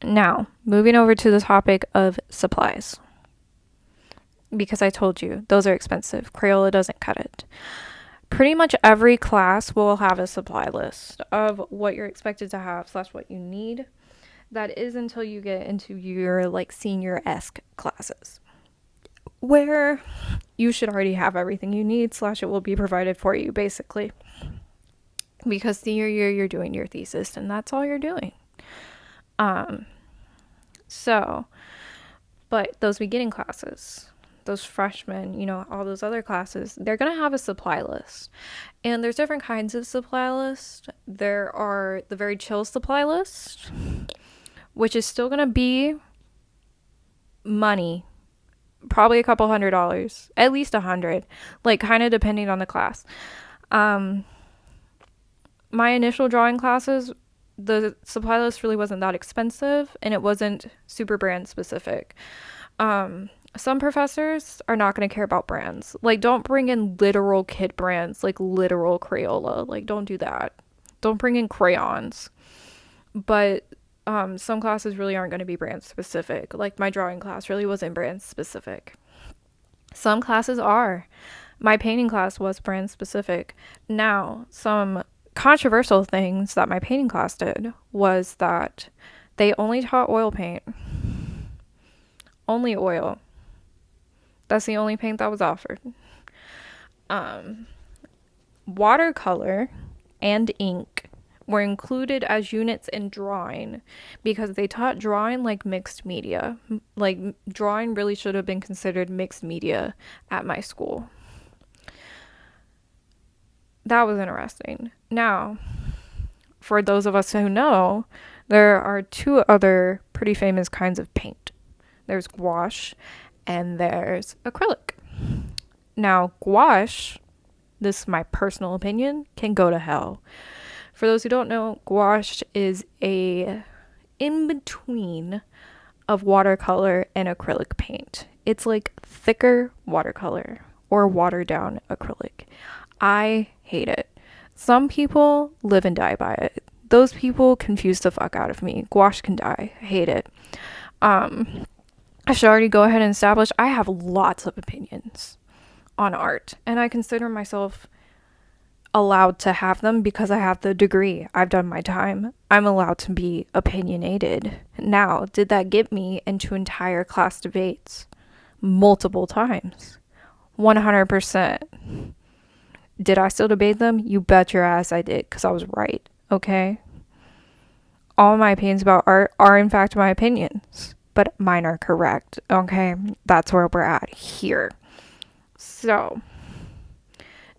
Now, moving over to the topic of supplies. Because I told you, those are expensive. Crayola doesn't cut it. Pretty much every class will have a supply list of what you're expected to have / what you need. That is until you get into your senior-esque classes, where you should already have everything you need / it will be provided for you, basically. Because senior year, you're doing your thesis, and that's all you're doing. But those beginning classes, those freshmen, all those other classes, they're going to have a supply list. And there's different kinds of supply lists. There are the very chill supply list, which is still going to be money, probably a couple $100, at least $100, kind of depending on the class. My initial drawing classes, the supply list really wasn't that expensive, and it wasn't super brand specific. Some professors are not going to care about brands. Don't bring in literal kid brands, literal Crayola. Don't do that. Don't bring in crayons. But some classes really aren't going to be brand specific. My drawing class really wasn't brand specific. Some classes are. My painting class was brand specific. Now, some controversial things that my painting class did was that they only taught oil paint. Only oil. That's the only paint that was offered. Watercolor and ink were included as units in drawing because they taught drawing like mixed media. Drawing really should have been considered mixed media at my school. That was interesting. Now, for those of us who know, there are two other pretty famous kinds of paint. There's gouache and there's acrylic. Now, gouache, this is my personal opinion, can go to hell. For those who don't know, gouache is a in-between of watercolor and acrylic paint. It's thicker watercolor or watered-down acrylic. I hate it. Some people live and die by it. Those people confuse the fuck out of me. Gouache can die. I hate it. I should already go ahead and establish I have lots of opinions on art, and I consider myself allowed to have them because I have the degree. I've done my time. I'm allowed to be opinionated. Now, did that get me into entire class debates? Multiple times. 100%. Did I still debate them? You bet your ass I did, because I was right, okay? All my opinions about art are in fact my opinions, but mine are correct, okay? That's where we're at here. So,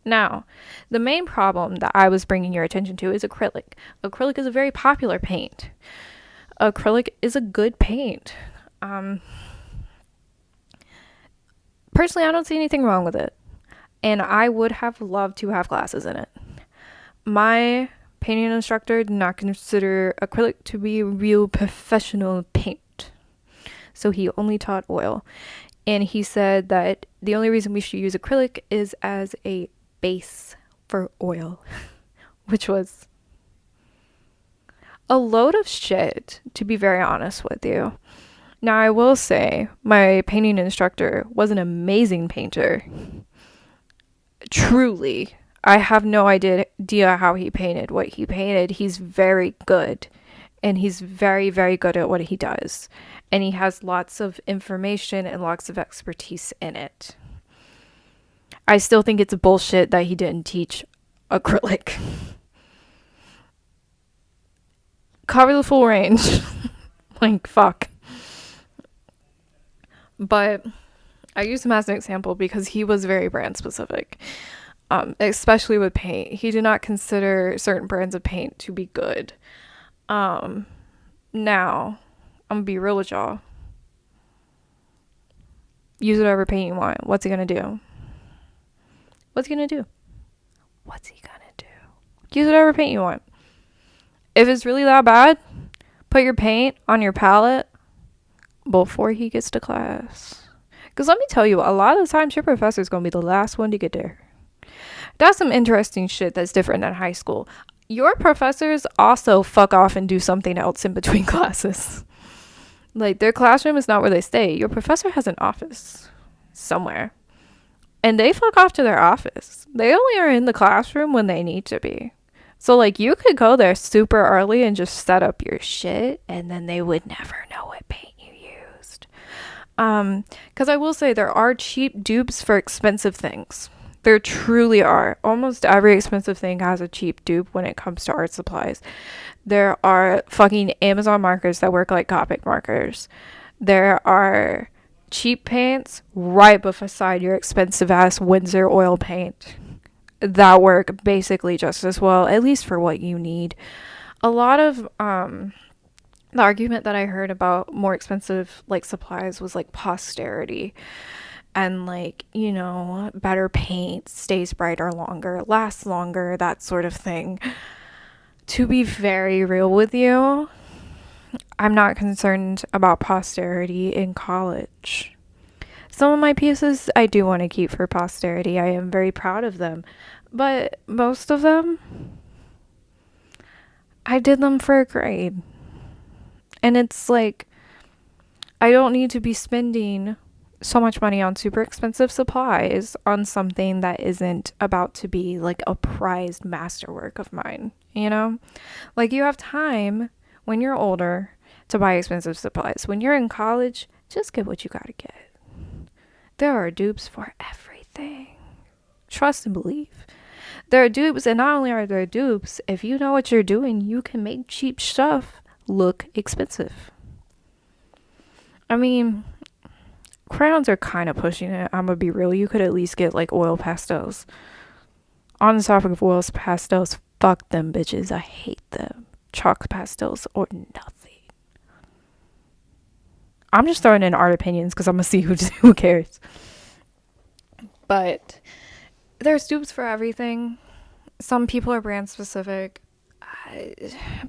now, the main problem that I was bringing your attention to is acrylic. Acrylic is a very popular paint. Acrylic is a good paint. Personally, I don't see anything wrong with it. And I would have loved to have classes in it. My painting instructor did not consider acrylic to be real professional paint. So he only taught oil. And he said that the only reason we should use acrylic is as a base for oil. Which was a load of shit, to be very honest with you. Now, I will say, my painting instructor was an amazing painter. Truly, I have no idea how he painted what he painted. He's very good, and he's very, very good at what he does, and he has lots of information and lots of expertise in it. I still think it's bullshit that he didn't teach acrylic. Cover the full range. Fuck. But I use him as an example because he was very brand specific, especially with paint. He did not consider certain brands of paint to be good. Now, I'm gonna be real with y'all. Use whatever paint you want. What's he gonna do? What's he gonna do? What's he gonna do? Use whatever paint you want. If it's really that bad, put your paint on your palette before he gets to class. Because let me tell you, a lot of the times your professor's gonna be the last one to get there. That's some interesting shit that's different than high school. Your professors also fuck off and do something else in between classes. Like, their classroom is not where they stay. Your professor has an office somewhere. And they fuck off to their office. They only are in the classroom when they need to be. So, like, you could go there super early and just set up your shit, and then they would never know what paint you used. Because I will say there are cheap dupes for expensive things. There truly are. Almost every expensive thing has a cheap dupe when it comes to art supplies. There are fucking Amazon markers that work like Copic markers. There are cheap paints right beside your expensive ass Windsor oil paint that work basically just as well, at least for what you need. A lot of the argument that I heard about more expensive like supplies was like posterity and like, you know, better paint, stays brighter longer, lasts longer, that sort of thing. To be very real with you, I'm not concerned about posterity in college. Some of my pieces I do want to keep for posterity. I am very proud of them. But most of them, I did them for a grade. And it's like, I don't need to be spending so much money on super expensive supplies on something that isn't about to be like a prized masterwork of mine, you know? Like, you have time when you're older to buy expensive supplies. When you're in college, just get what you gotta get. There are dupes for everything. Trust and believe. There are dupes, and not only are there dupes, if you know what you're doing, you can make cheap stuff look expensive. I mean, crayons are kind of pushing it. I'm gonna be real. You could at least get like oil pastels. On the topic of oil pastels, fuck them bitches. I hate them. Chalk pastels or nothing. I'm just throwing in art opinions because I'm gonna see who cares. But there's dupes for everything. Some people are brand specific.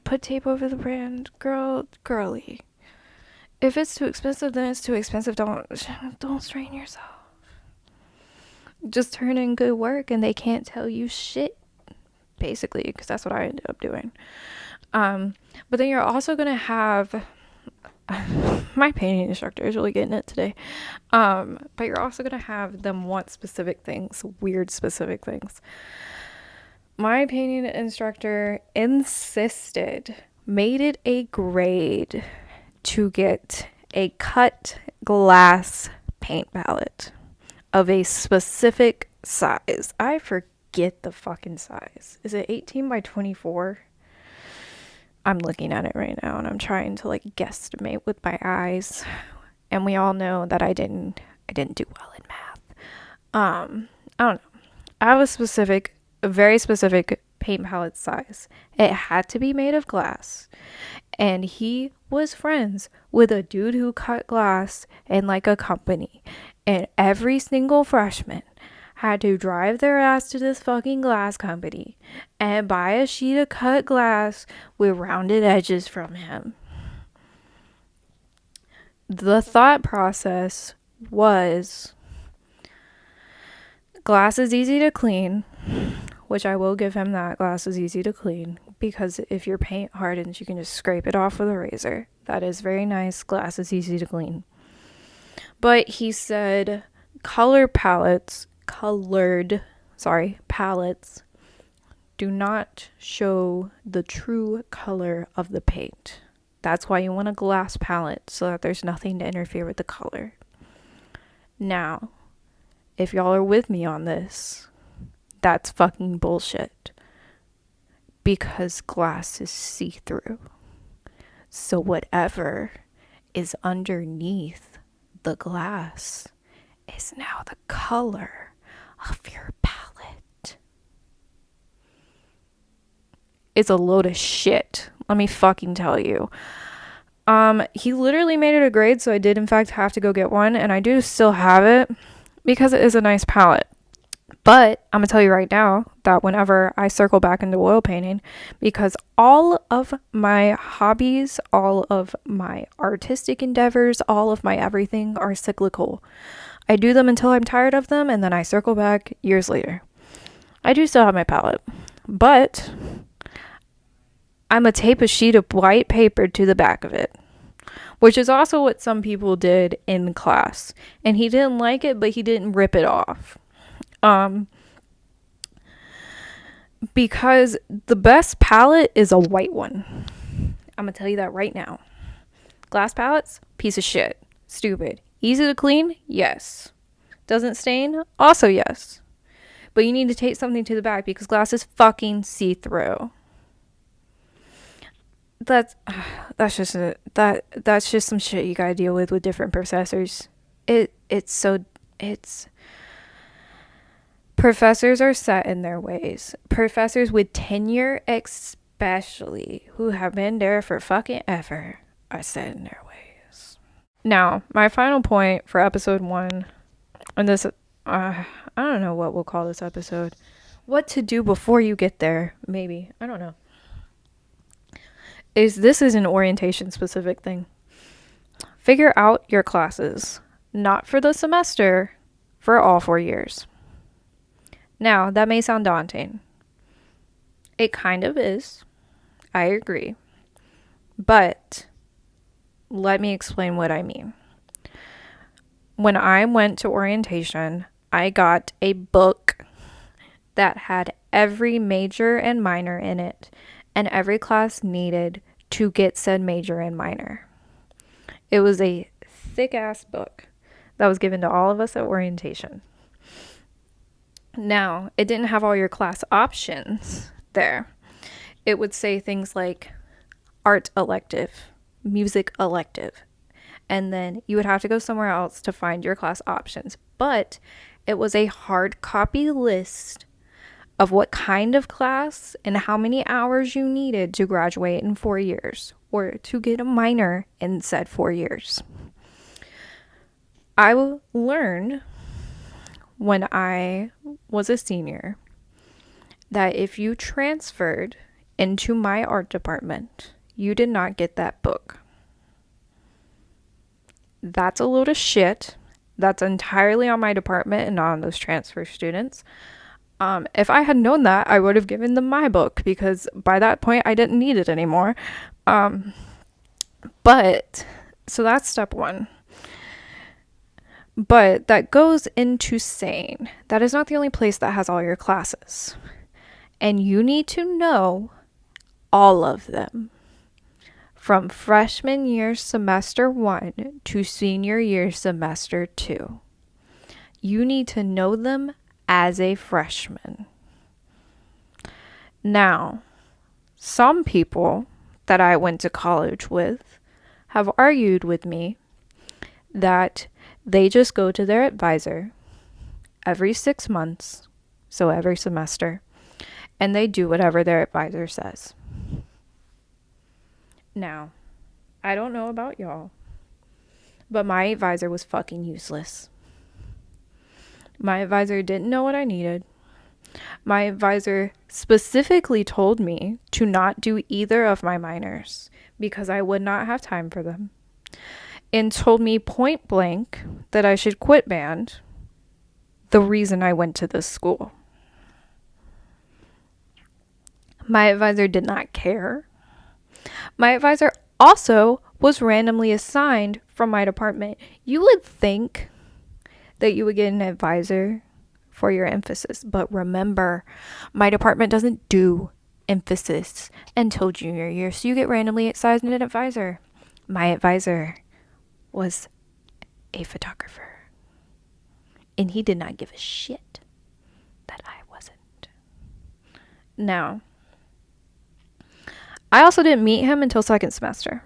Put tape over the brand, girly. If it's too expensive, then it's too expensive. Don't strain yourself. Just turn in good work, and they can't tell you shit. Basically, because that's what I ended up doing. But then you're also gonna have my painting instructor is really getting it today. But you're also gonna have them want specific things, weird specific things. My painting instructor insisted, made it a grade to get a cut glass paint palette of a specific size. I forget the fucking size. Is it 18 by 24? I'm looking at it right now and I'm trying to like guesstimate with my eyes. And we all know that I didn't do well in math. I don't know. I have a very specific paint palette size. It had to be made of glass. And he was friends with a dude who cut glass in like a company. And every single freshman had to drive their ass to this fucking glass company and buy a sheet of cut glass with rounded edges from him. The thought process was glass is easy to clean, which I will give him that. Glass is easy to clean because if your paint hardens, you can just scrape it off with a razor. That is very nice. Glass is easy to clean. But he said colored palettes do not show the true color of the paint. That's why you want a glass palette, so that there's nothing to interfere with the color. Now, if y'all are with me on this, that's fucking bullshit. Because glass is see-through. So whatever is underneath the glass is now the color of your palette. It's a load of shit. Let me fucking tell you. He literally made it a grade, so I did in fact have to go get one, and I do still have it because it is a nice palette. But I'm gonna tell you right now that whenever I circle back into oil painting, because all of my hobbies, all of my artistic endeavors, all of my everything are cyclical. I do them until I'm tired of them, and then I circle back years later. I do still have my palette, but I'm gonna tape a sheet of white paper to the back of it, which is also what some people did in class. And he didn't like it, but he didn't rip it off. Because the best palette is a white one. I'm gonna tell you that right now. Glass palettes, piece of shit. Stupid. Easy to clean? Yes. Doesn't stain? Also yes. But you need to tape something to the back because glass is fucking see-through. That's just some shit you gotta deal with different professors. Professors are set in their ways. Professors with tenure, especially, who have been there for fucking ever, are set in their ways. Now, my final point for episode 1, and this, I don't know what we'll call this episode. What to do before you get there, maybe. I don't know. This is an orientation specific thing. Figure out your classes. Not for the semester, for all 4 years. Now, that may sound daunting. It kind of is. I agree. But let me explain what I mean. When I went to orientation, I got a book that had every major and minor in it, and every class needed to get said major and minor. It was a thick-ass book that was given to all of us at orientation. Now, it didn't have all your class options there. It would say things like art elective, music elective, and then you would have to go somewhere else to find your class options. But it was a hard copy list of what kind of class and how many hours you needed to graduate in 4 years or to get a minor in said 4 years. I learned when I was a senior that if you transferred into my art department, you did not get that book. That's a load of shit. That's entirely on my department and not on those transfer students. If I had known that, I would have given them my book because by that point I didn't need it anymore. But so that's step 1. But that goes into saying that is not the only place that has all your classes. And you need to know all of them. From freshman year semester 1 to senior year semester 2. You need to know them as a freshman. Now, some people that I went to college with have argued with me that they just go to their advisor every 6 months, so every semester, and they do whatever their advisor says. Now, I don't know about y'all, but my advisor was fucking useless. My advisor didn't know what I needed. My advisor specifically told me to not do either of my minors because I would not have time for them, and told me point blank that I should quit band, the reason I went to this school. My advisor did not care. My advisor also was randomly assigned from my department. You would think that you would get an advisor for your emphasis, but remember, my department doesn't do emphasis until junior year, so you get randomly assigned an advisor. My advisor was a photographer, and he did not give a shit that I wasn't. Now, I also didn't meet him until second semester,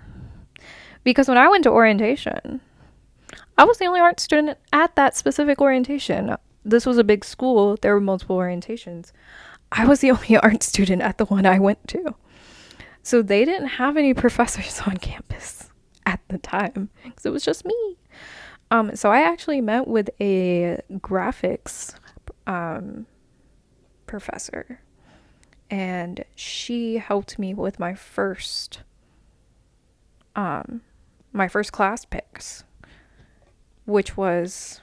because when I went to orientation, I was the only art student at that specific orientation. This was a big school, there were multiple orientations. I was the only art student at the one I went to. So they didn't have any professors on campus at the time because it was just me. So I actually met with a graphics professor, and she helped me with my first class picks, which was,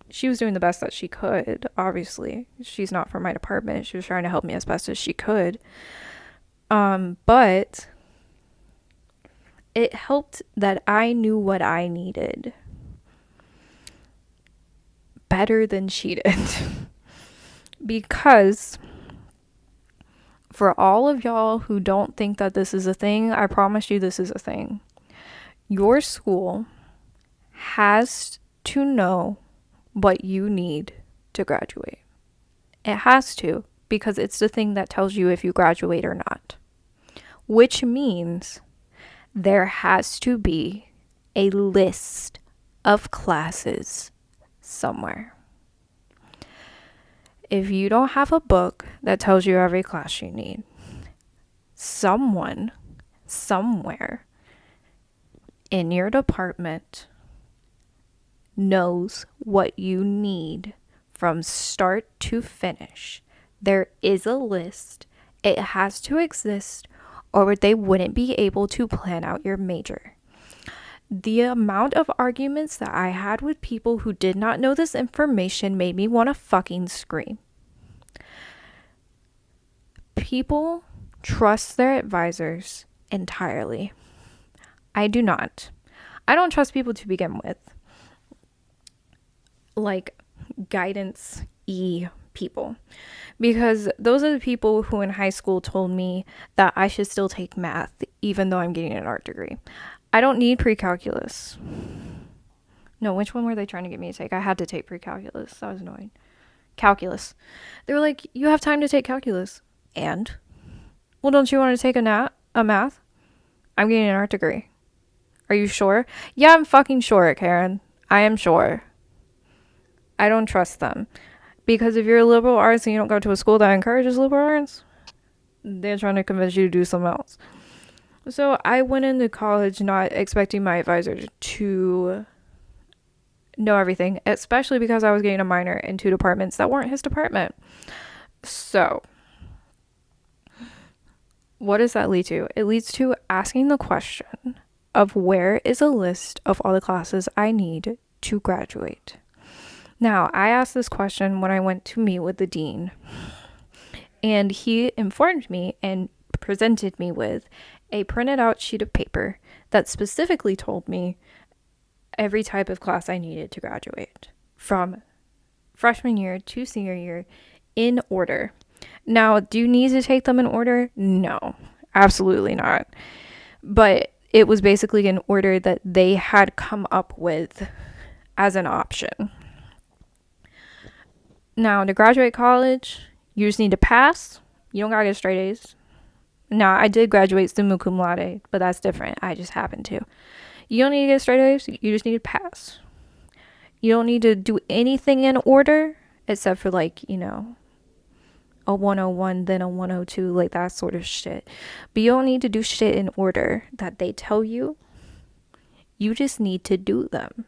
she was doing the best that she could. Obviously, she's not from my department. She was trying to help me as best as she could. But it helped that I knew what I needed better than she did. Because for all of y'all who don't think that this is a thing, I promise you this is a thing. Your school has to know what you need to graduate. It has to, because it's the thing that tells you if you graduate or not. Which means there has to be a list of classes somewhere. If you don't have a book that tells you every class you need, someone, somewhere in your department knows what you need from start to finish. There is a list. It has to exist, or they wouldn't be able to plan out your major. The amount of arguments that I had with people who did not know this information made me want to fucking scream. People trust their advisors entirely. I do not. I don't trust people to begin with. Like guidance people. Because those are the people who in high school told me that I should still take math even though I'm getting an art degree. I don't need pre-calculus. No, which one were they trying to get me to take? I had to take pre-calculus. That was annoying. Calculus. They were like, you have time to take calculus. And? Well, don't you want to take a math? I'm getting an art degree. Are you sure? Yeah, I'm fucking sure, Karen. I am sure. I don't trust them. Because if you're a liberal arts and you don't go to a school that encourages liberal arts, they're trying to convince you to do something else. So I went into college not expecting my advisor to know everything, especially because I was getting a minor in 2 departments that weren't his department. So what does that lead to? It leads to asking the question of where is a list of all the classes I need to graduate. Now, I asked this question when I went to meet with the dean, and he informed me and presented me with a printed out sheet of paper that specifically told me every type of class I needed to graduate from freshman year to senior year in order. Now, do you need to take them in order? No, absolutely not. But it was basically an order that they had come up with as an option. Now, to graduate college, you just need to pass. You don't gotta get straight A's. Now, I did graduate summa cum laude, but that's different. I just happened to. You don't need to get straight A's. You just need to pass. You don't need to do anything in order except for, like, you know, a 101, then a 102, like that sort of shit. But you don't need to do shit in order that they tell you. You just need to do them.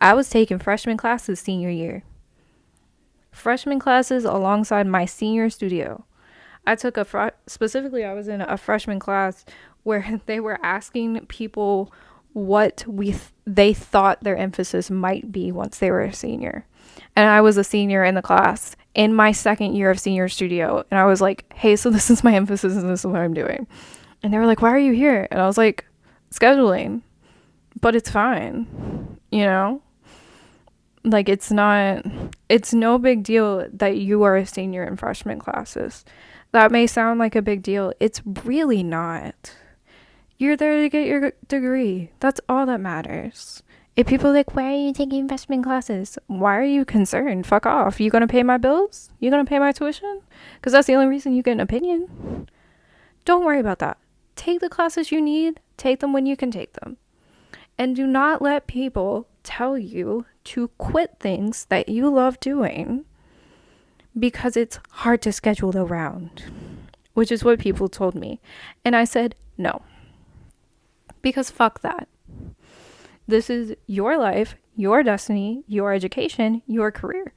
I was taking freshman classes senior year. Freshman classes alongside my senior studio. I took specifically I was in a freshman class where they were asking people what they thought their emphasis might be once they were a senior. And I was a senior in the class in my second year of senior studio. And I was like, hey, so this is my emphasis and this is what I'm doing. And they were like, why are you here? And I was like, scheduling. But it's fine, you know? Like, it's no big deal that you are a senior in freshman classes. That may sound like a big deal. It's really not. You're there to get your degree. That's all that matters. If people are like, why are you taking freshman classes? Why are you concerned? Fuck off. You gonna pay my bills? You gonna pay my tuition? Because that's the only reason you get an opinion. Don't worry about that. Take the classes you need. Take them when you can take them. And do not let people tell you to quit things that you love doing because it's hard to schedule around, which is what people told me. And I said, no, because fuck that. This is your life, your destiny, your education, your career.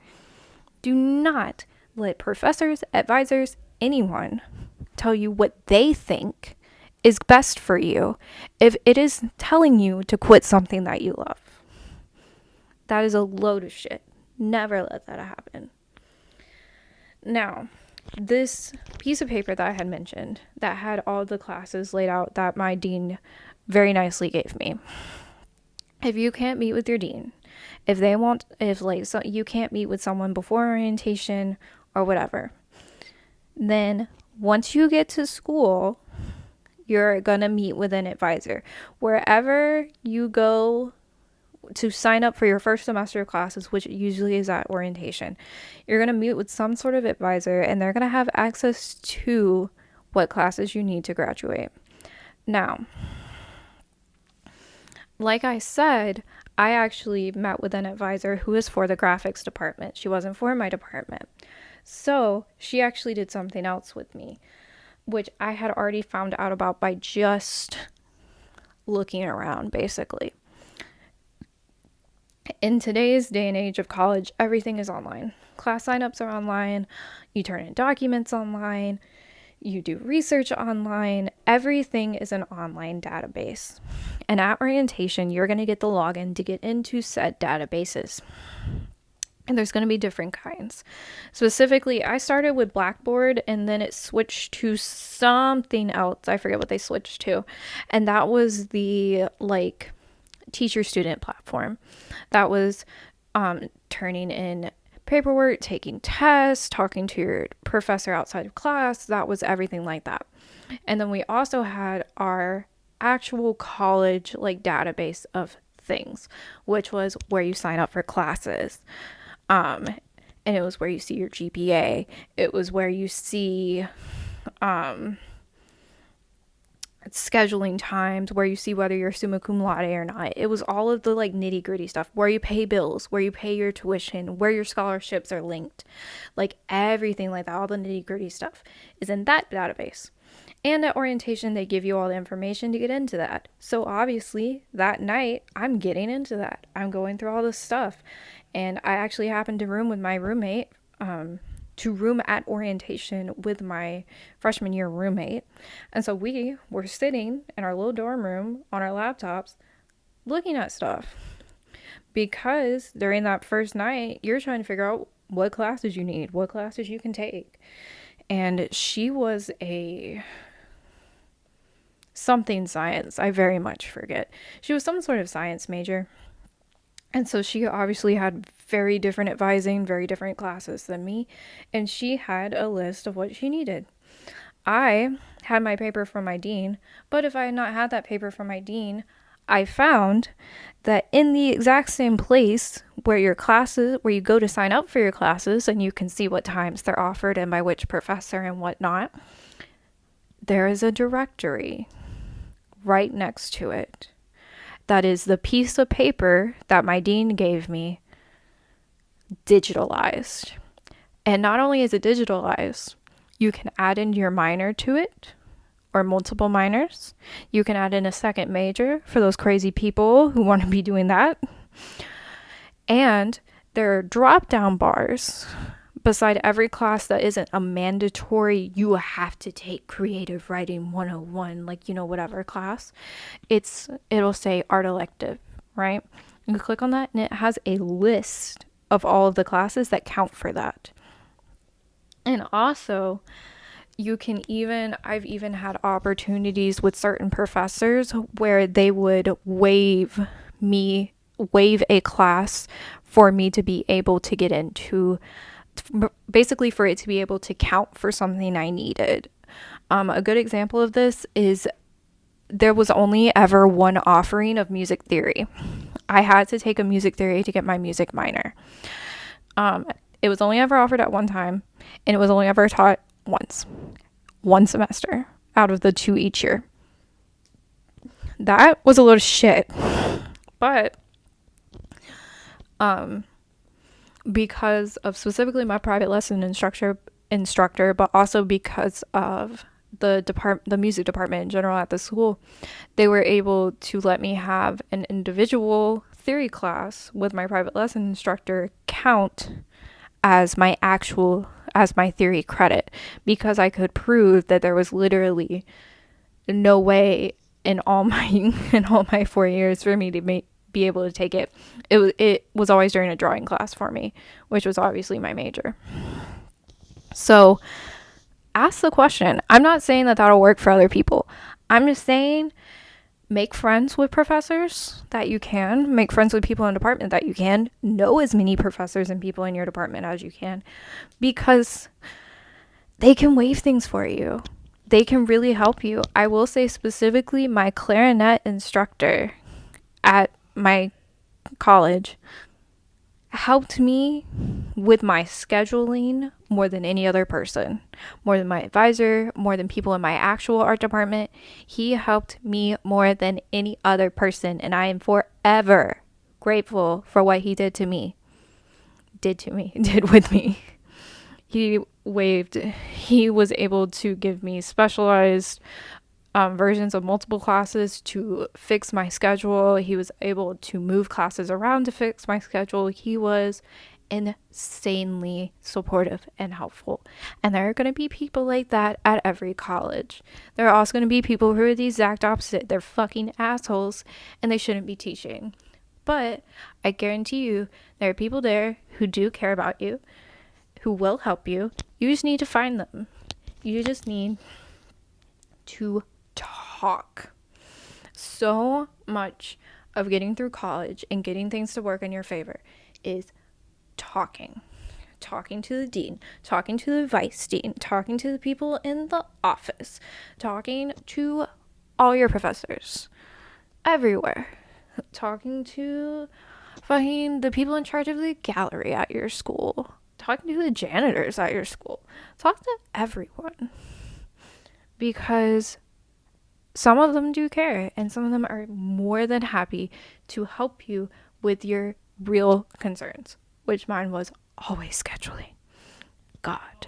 Do not let professors, advisors, anyone tell you what they think is best for you if it is telling you to quit something that you love. That is a load of shit. Never let that happen. Now, this piece of paper that I had mentioned that had all the classes laid out that my dean very nicely gave me. If you can't meet with your dean, you can't meet with someone before orientation or whatever, then once you get to school, you're gonna meet with an advisor. Wherever you go to sign up for your first semester classes, which usually is at orientation, you're gonna meet with some sort of advisor, and they're gonna have access to what classes you need to graduate. Now, like I said, I actually met with an advisor who is for the graphics department. She wasn't for my department. So she actually did something else with me, which I had already found out about by just looking around, basically. In today's day and age of college, everything is online. Class signups are online. You turn in documents online. You do research online. Everything is an online database. And at orientation, you're going to get the login to get into said databases. And there's going to be different kinds. Specifically, I started with Blackboard, and then it switched to something else. I forget what they switched to. And that was the teacher-student platform. That was turning in paperwork, taking tests, talking to your professor outside of class. That was everything like that. And then we also had our actual college database of things, which was where you sign up for classes. And it was where you see your GPA. It was where you see scheduling times, where you see whether you're summa cum laude or not. It was all of the nitty gritty stuff, where you pay bills, where you pay your tuition, where your scholarships are linked, everything like that. All the nitty gritty stuff is in that database. And at orientation, they give you all the information to get into that. So obviously that night I'm getting into that. I'm going through all this stuff. And I actually happened to room with my roommate, to room at orientation with my freshman year roommate. And so we were sitting in our little dorm room on our laptops looking at stuff, because during that first night, you're trying to figure out what classes you need, what classes you can take. And she was a something science. I very much forget. She was some sort of science major. And so she obviously had very different advising, very different classes than me. And she had a list of what she needed. I had my paper from my dean, but if I had not had that paper from my dean, I found that in the exact same place where your classes, where you go to sign up for your classes and you can see what times they're offered and by which professor and whatnot, there is a directory right next to it. That is the piece of paper that my dean gave me digitalized. And not only is it digitalized, you can add in your minor to it, or multiple minors. You can add in a second major for those crazy people who want to be doing that. And there are drop-down bars beside every class that isn't a mandatory, you have to take creative writing 101, whatever class. It'll say art elective, right? You click on that and it has a list of all of the classes that count for that. And also, I've even had opportunities with certain professors where they would waive a class for me to be able to get into, basically for it to be able to count for something I needed. A good example of this is there was only ever one offering of music theory. I had to take a music theory to get my music minor. It was only ever offered at one time, and it was only ever taught one semester out of the 2 each year. That was a load of shit. But um, because of specifically my private lesson instructor, but also because of the music department in general at the school. They were able to let me have an individual theory class with my private lesson instructor count as my theory credit, because I could prove that there was literally no way in all my in all my 4 years for me to be able to take it. It was always during a drawing class for me, which was obviously my major. So ask the question. I'm not saying that that'll work for other people. I'm just saying make friends with professors that you can, make friends with people in the department that you can, know as many professors and people in your department as you can, because they can waive things for you. They can really help you. I will say specifically my clarinet instructor at my college helped me with my scheduling more than any other person, more than my advisor, more than people in my actual art department. He helped me more than any other person, and I am forever grateful for what he did with me. He was able to give me specialized versions of multiple classes to fix my schedule. He was able to move classes around to fix my schedule. He was insanely supportive and helpful. And there are going to be people like that at every college. There are also going to be people who are the exact opposite. They're fucking assholes and they shouldn't be teaching. But I guarantee you, there are people there who do care about you, who will help you. You just need to find them. You just need to talk. So much of getting through college and getting things to work in your favor is talking to the dean, talking to the vice dean, talking to the people in the office, talking to all your professors everywhere, talking to fucking the people in charge of the gallery at your school, talking to the janitors at your school. Talk to everyone, because some of them do care and some of them are more than happy to help you with your real concerns, which mine was always scheduling. God,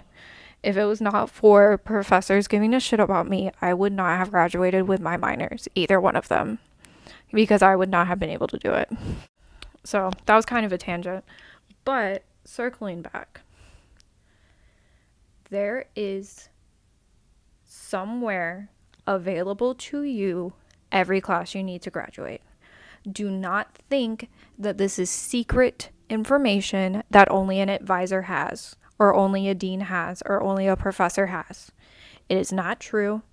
if it was not for professors giving a shit about me, I would not have graduated with my minors, either one of them, because I would not have been able to do it. So that was kind of a tangent, but circling back, there is somewhere available to you every class you need to graduate. Do not think that this is secret information that only an advisor has, or only a dean has, or only a professor has. It is not true.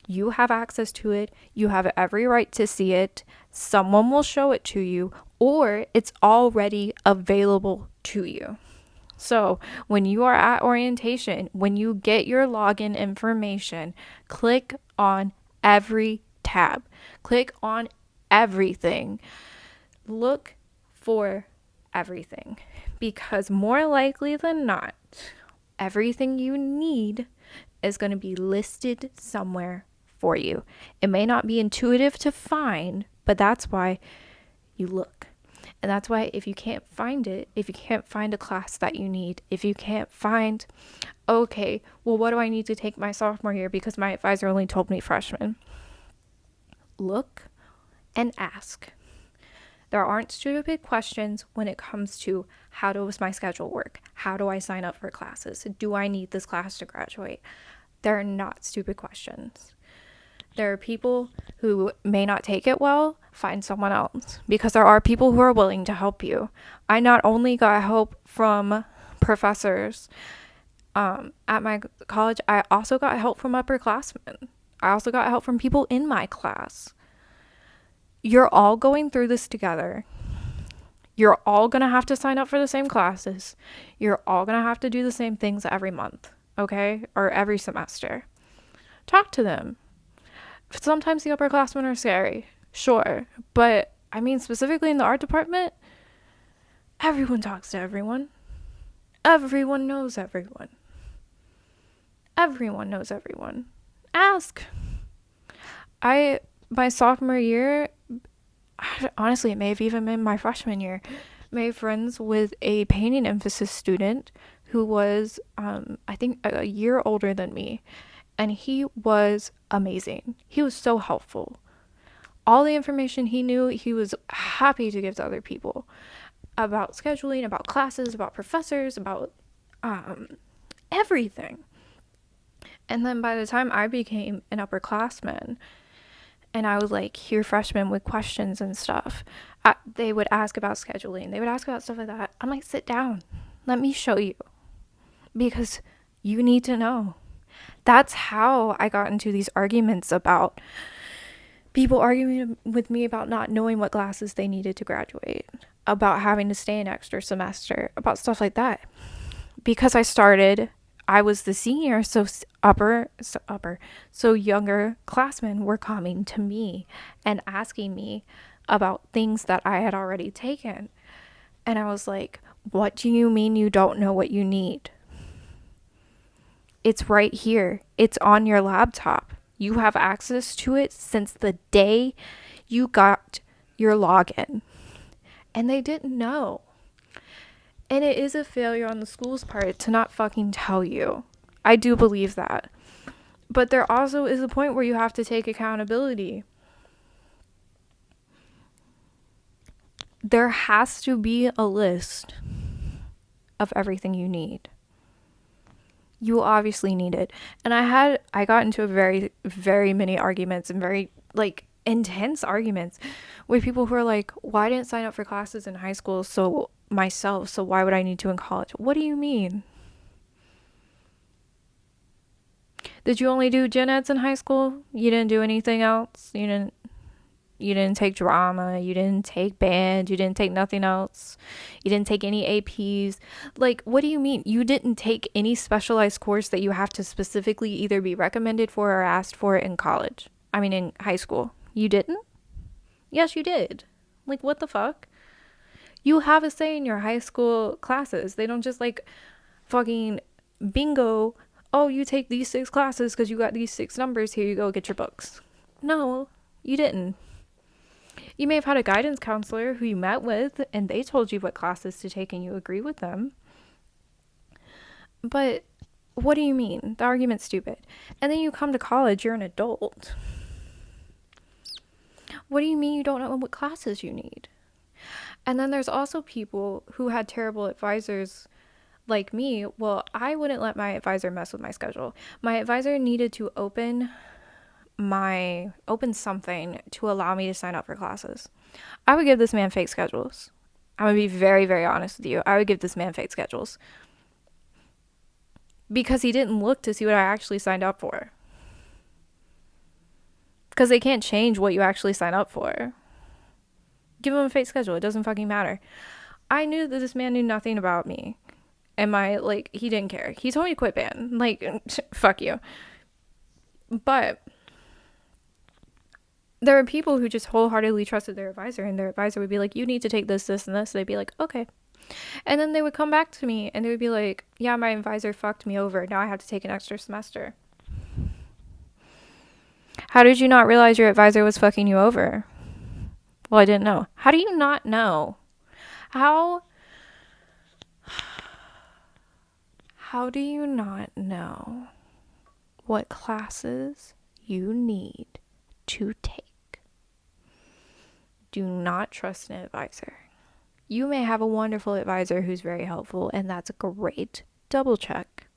You have access to it. You have every right to see it. Someone will show it to you, or it's already available to you. So when you are at orientation, when you get your login information, click on every tab. Click on everything. Look for everything, because more likely than not, everything you need is going to be listed somewhere for you. It may not be intuitive to find, but that's why you look. And that's why if you can't find it, if you can't find a class that you need, if you can't find, okay, well, what do I need to take my sophomore year because my advisor only told me freshman? Look and ask. There aren't stupid questions when it comes to how does my schedule work? How do I sign up for classes? Do I need this class to graduate? There are not stupid questions. There are people who may not take it well, find someone else, because there are people who are willing to help you. I not only got help from professors at my college, I also got help from upperclassmen. I also got help from people in my class. You're all going through this together. You're all going to have to sign up for the same classes. You're all going to have to do the same things every month, okay? Or every semester. Talk to them. Sometimes the upperclassmen are scary, sure. But, I mean, specifically in the art department, everyone talks to everyone. Everyone knows everyone. Everyone knows everyone. Ask. My sophomore year, honestly, it may have even been my freshman year, made friends with a painting emphasis student who was, I think, a year older than me. And he was amazing. He was so helpful. All the information he knew, he was happy to give to other people about scheduling, about classes, about professors, about everything. And then by the time I became an upperclassman and I was like, here, freshmen with questions and stuff, they would ask about scheduling. They would ask about stuff like that. I'm like, sit down. Let me show you. Because you need to know. That's how I got into these arguments about people arguing with me about not knowing what classes they needed to graduate, about having to stay an extra semester, about stuff like that. Because I was the senior, so younger classmen were coming to me and asking me about things that I had already taken. And I was like, what do you mean you don't know what you need? It's right here. It's on your laptop. You have access to it since the day you got your login. And they didn't know. And it is a failure on the school's part to not fucking tell you. I do believe that. But there also is a point where you have to take accountability. There has to be a list of everything you need. You obviously need it. And I got into a very, very many arguments and very, intense arguments with people who are like, well, I didn't sign up for classes in high school so why would I need to in college? What do you mean? Did you only do gen eds in high school? You didn't do anything else? You didn't take drama, you didn't take band, you didn't take nothing else. You didn't take any APs. Like, what do you mean? You didn't take any specialized course that you have to specifically either be recommended for or asked for in high school. You didn't? Yes, you did. Like, what the fuck? You have a say in your high school classes. They don't just fucking bingo. Oh, you take these 6 classes because you got these 6 numbers. Here you go, get your books. No, you didn't. You may have had a guidance counselor who you met with and they told you what classes to take and you agree with them. But what do you mean? The argument's stupid. And then you come to college, you're an adult. What do you mean you don't know what classes you need? And then there's also people who had terrible advisors like me. Well, I wouldn't let my advisor mess with my schedule. My advisor needed to open something to allow me to sign up for classes. I would give this man fake schedules. I'm going to be very, very honest with you. I would give this man fake schedules. Because he didn't look to see what I actually signed up for. Because they can't change what you actually sign up for. Give him a fake schedule. It doesn't fucking matter. I knew that this man knew nothing about me. And he didn't care. He told me to quit band. Fuck you. But there were people who just wholeheartedly trusted their advisor, and their advisor would be like, you need to take this, this, and this. And they'd be like, okay. And then they would come back to me and they would be like, yeah, my advisor fucked me over. Now I have to take an extra semester. How did you not realize your advisor was fucking you over? Well, I didn't know. How do you not know? How do you not know what classes you need to take? Do not trust an advisor. You may have a wonderful advisor who's very helpful, and that's great. Double check.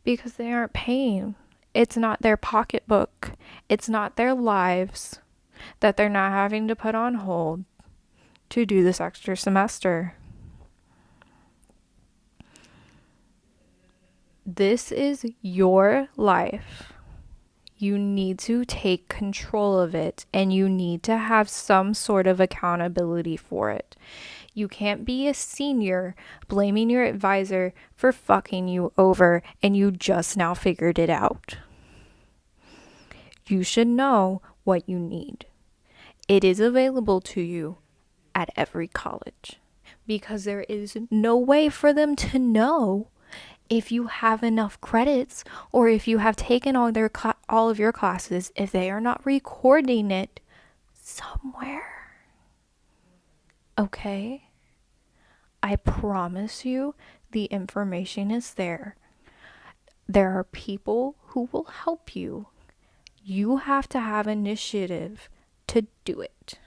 Because they aren't paying. It's not their pocketbook. It's not their lives that they're not having to put on hold to do this extra semester. This is your life. You need to take control of it, and you need to have some sort of accountability for it. You can't be a senior blaming your advisor for fucking you over and you just now figured it out. You should know what you need. It is available to you at every college because there is no way for them to know if you have enough credits or if you have taken all of your classes if they are not recording it somewhere. Okay? I promise you, the information is there. There are people who will help you. You have to have initiative to do it.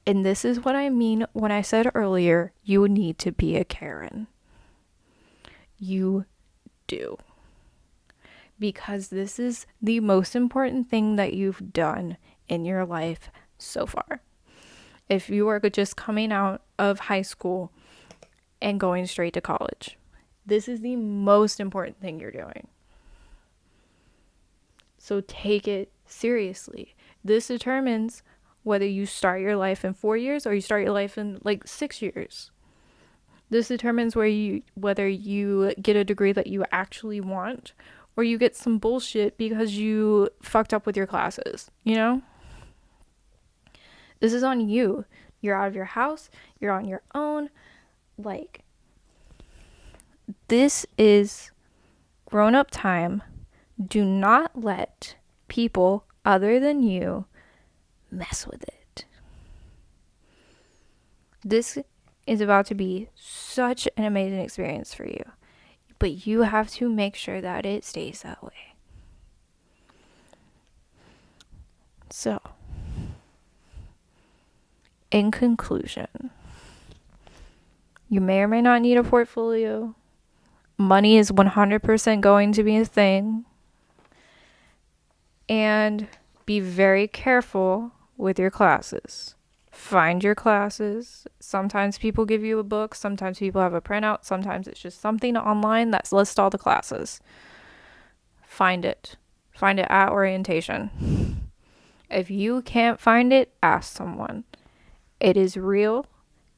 And this is what I mean when I said earlier, you need to be a Karen. You do. Because this is the most important thing that you've done in your life so far. If you are just coming out of high school and going straight to college, this is the most important thing you're doing. So take it seriously. This determines whether you start your life in 4 years or you start your life in like 6 years. This determines whether you get a degree that you actually want or you get some bullshit because you fucked up with your classes, you know? This is on you. You're out of your house, you're on your own. Like, this is grown up time. Do not let people other than you mess with it. This is about to be such an amazing experience for you, but you have to make sure that it stays that way. So, in conclusion, you may or may not need a portfolio. Money is 100% going to be a thing. And be very careful with your classes. Find your classes. Sometimes people give you a book. Sometimes people have a printout. Sometimes it's just something online that lists all the classes. Find it. Find it at orientation. If you can't find it, ask someone. It is real.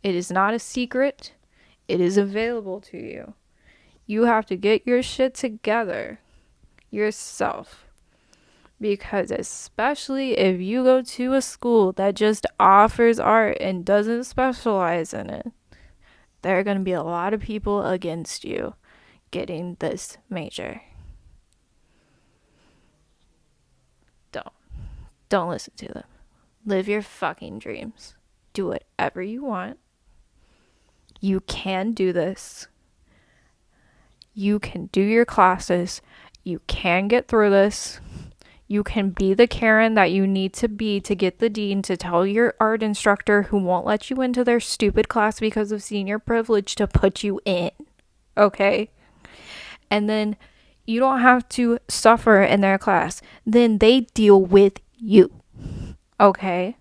It is not a secret. It is available to you. You have to get your shit together yourself. Because especially if you go to a school that just offers art and doesn't specialize in it, there are going to be a lot of people against you getting this major. Don't listen to them. Live your fucking dreams. Do whatever you want. You can do this. You can do your classes. You can get through this. You can be the Karen that you need to be to get the dean to tell your art instructor who won't let you into their stupid class because of senior privilege to put you in. Okay? And then you don't have to suffer in their class. Then they deal with you. Okay?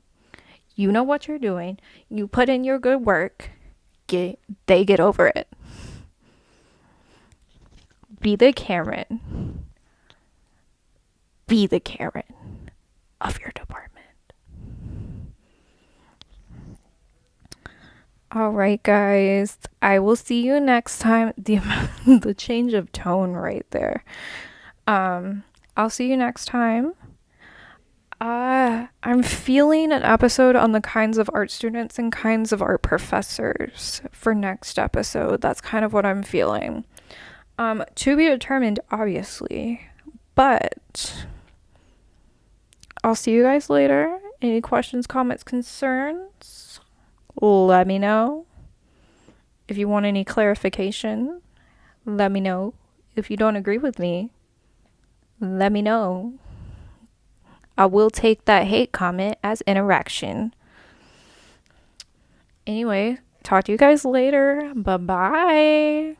You know what you're doing. You put in your good work. They get over it. Be the Karen. Be the Karen of your department. All right, guys. I will see you next time. The change of tone right there. I'll see you next time. I'm feeling an episode on the kinds of art students and kinds of art professors for next episode. That's kind of what I'm feeling. To be determined, obviously. But I'll see you guys later. Any questions, comments, concerns? Let me know. If you want any clarification, let me know. If you don't agree with me, let me know. I will take that hate comment as interaction. Anyway, talk to you guys later. Bye-bye.